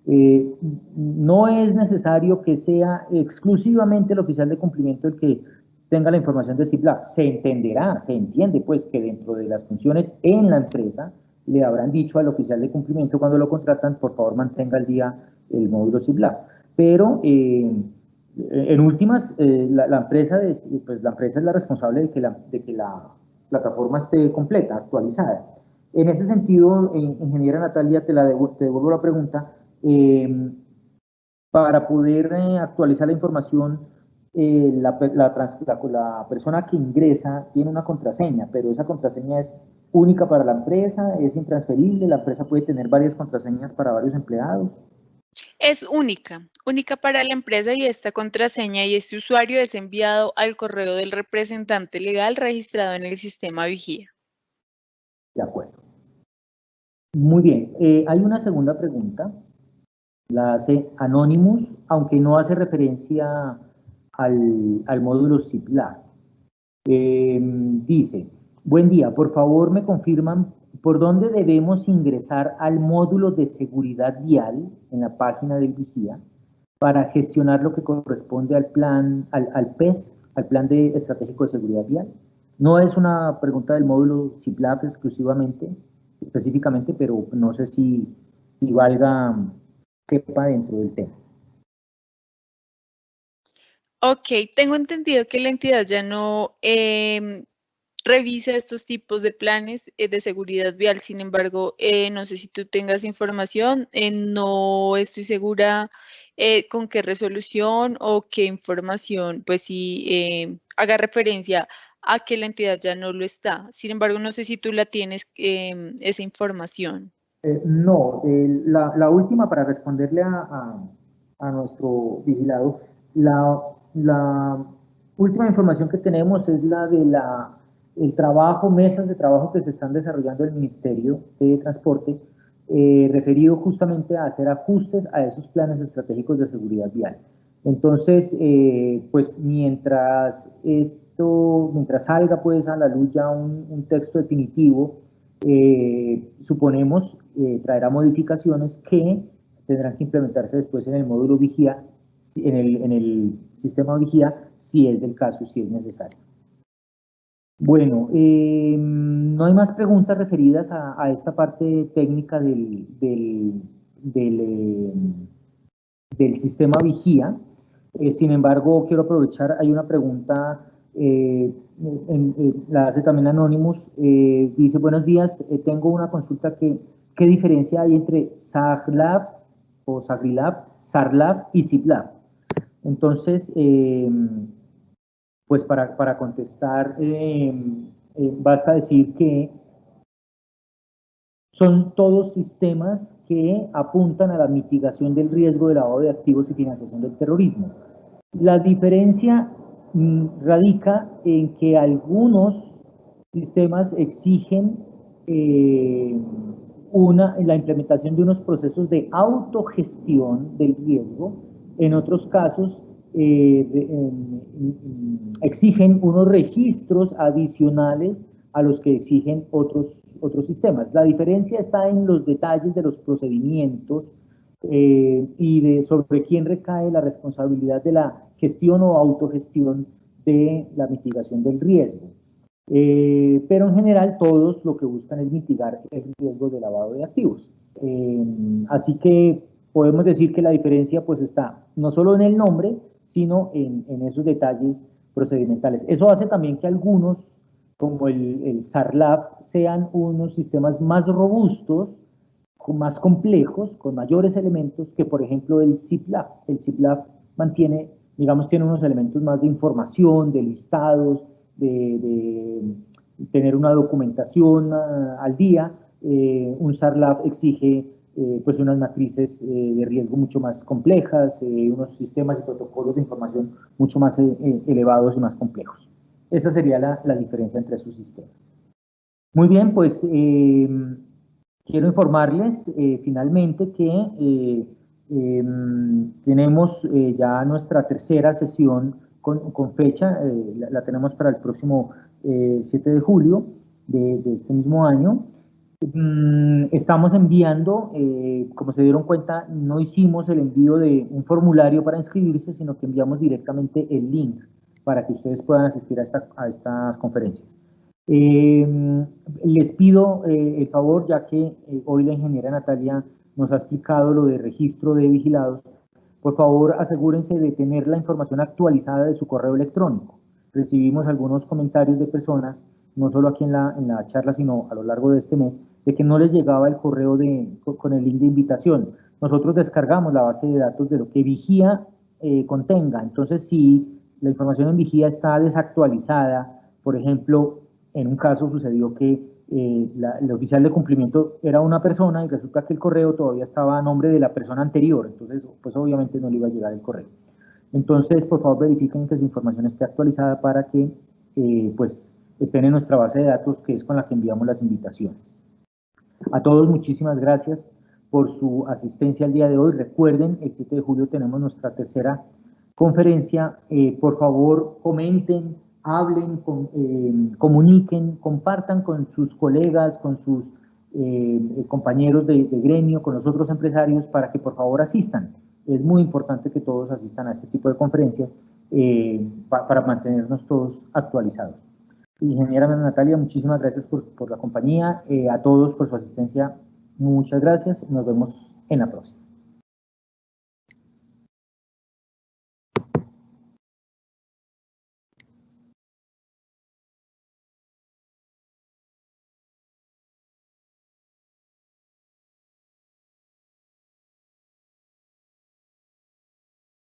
No es necesario que sea exclusivamente el oficial de cumplimiento el que tenga la información de CIPLAC. Se entenderá, se entiende pues que dentro de las funciones en la empresa le habrán dicho al oficial de cumplimiento cuando lo contratan, por favor mantenga al día el módulo CIPLAC. Pero en últimas, la empresa pues, la empresa es la responsable de que la plataforma esté completa, actualizada. En ese sentido, ingeniera Natalia, te devuelvo la pregunta. eh, para poder actualizar la información, la persona que ingresa tiene una contraseña, pero esa contraseña es única para la empresa, es intransferible, la empresa puede tener varias contraseñas para varios empleados. Es única, única para la empresa y esta contraseña y este usuario es enviado al correo del representante legal registrado en el sistema vigía. De acuerdo. Muy bien. Hay una segunda pregunta. La hace Anonymous, aunque no hace referencia al módulo CIPLAC. Dice, buen día, por favor me confirman por dónde debemos ingresar al módulo de seguridad vial en la página del vigía para gestionar lo que corresponde al plan, al PES, al Plan de Estratégico de Seguridad Vial. No es una pregunta del módulo CIPLAC exclusivamente, específicamente, pero no sé si valga, quepa dentro del tema. Ok, tengo entendido que la entidad ya no revisa estos tipos de planes de seguridad vial. Sin embargo, no sé si tú tengas información, no estoy segura con qué resolución o qué información, pues sí, haga referencia a que la entidad ya no lo está. Sin embargo, no sé si tú la tienes esa información. No, la última para responderle a nuestro vigilado, la última información que tenemos es la de el trabajo, mesas de trabajo que se están desarrollando en el Ministerio de Transporte, referido justamente a hacer ajustes a esos planes estratégicos de seguridad vial. Entonces, pues mientras salga pues a la luz ya un texto definitivo, suponemos traerá modificaciones que tendrán que implementarse después en el módulo vigía, en el sistema vigía, si es del caso, si es necesario. Bueno, no hay más preguntas referidas a esta parte técnica del sistema vigía. Sin embargo, quiero aprovechar, hay una pregunta, la hace también Anonymous, dice, buenos días, tengo una consulta ¿qué diferencia hay entre SARLAB o SARLAB, SARLAB y CIPLAB? Entonces, pues para contestar, basta decir que son todos sistemas que apuntan a la mitigación del riesgo de lavado de activos y financiación del terrorismo. La diferencia radica en que algunos sistemas exigen la implementación de unos procesos de autogestión del riesgo. En otros casos, exigen unos registros adicionales a los que exigen otros sistemas. La diferencia está en los detalles de los procedimientos sobre quién recae la responsabilidad de la gestión o autogestión de la mitigación del riesgo. Pero en general todos lo que buscan es mitigar el riesgo de lavado de activos. Así que podemos decir que la diferencia pues está no solo en el nombre, sino en esos detalles procedimentales. Eso hace también que algunos, como el SARLAB, sean unos sistemas más robustos, más complejos, con mayores elementos que, por ejemplo, el CIPLAB. El CIPLAB mantiene, digamos, tiene unos elementos más de información, de listados, de tener una documentación al día. Un SARLAB exige pues unas matrices de riesgo mucho más complejas, unos sistemas y protocolos de información mucho más elevados y más complejos. Esa sería la diferencia entre sus sistemas. Muy bien, pues quiero informarles finalmente que tenemos ya nuestra tercera sesión con fecha, la tenemos para el próximo 7 de julio de este mismo año. Estamos enviando, como se dieron cuenta, no hicimos el envío de un formulario para inscribirse, sino que enviamos directamente el link para que ustedes puedan asistir a estas conferencias. Les pido el favor, ya que hoy la ingeniera Natalia nos ha explicado lo de registro de vigilados, por favor asegúrense de tener la información actualizada de su correo electrónico. Recibimos algunos comentarios de personas, no solo aquí en la charla, sino a lo largo de este mes, de que no les llegaba el correo con el link de invitación. Nosotros descargamos la base de datos de lo que Vigía contenga. Entonces, si la información en Vigía está desactualizada, por ejemplo, en un caso sucedió que el oficial de cumplimiento era una persona y resulta que el correo todavía estaba a nombre de la persona anterior, entonces pues obviamente no le iba a llegar el correo. Entonces, por favor, verifiquen que su información esté actualizada para que pues estén en nuestra base de datos, que es con la que enviamos las invitaciones. A todos, muchísimas gracias por su asistencia el día de hoy. Recuerden, el 7 de julio tenemos nuestra tercera conferencia. Por favor, comenten, hablen, comuniquen, compartan con sus colegas, con sus compañeros de gremio, con los otros empresarios, para que por favor asistan. Es muy importante que todos asistan a este tipo de conferencias para mantenernos todos actualizados. Ingeniera Natalia, muchísimas gracias por la compañía. A todos por su asistencia, muchas gracias. Nos vemos en la próxima.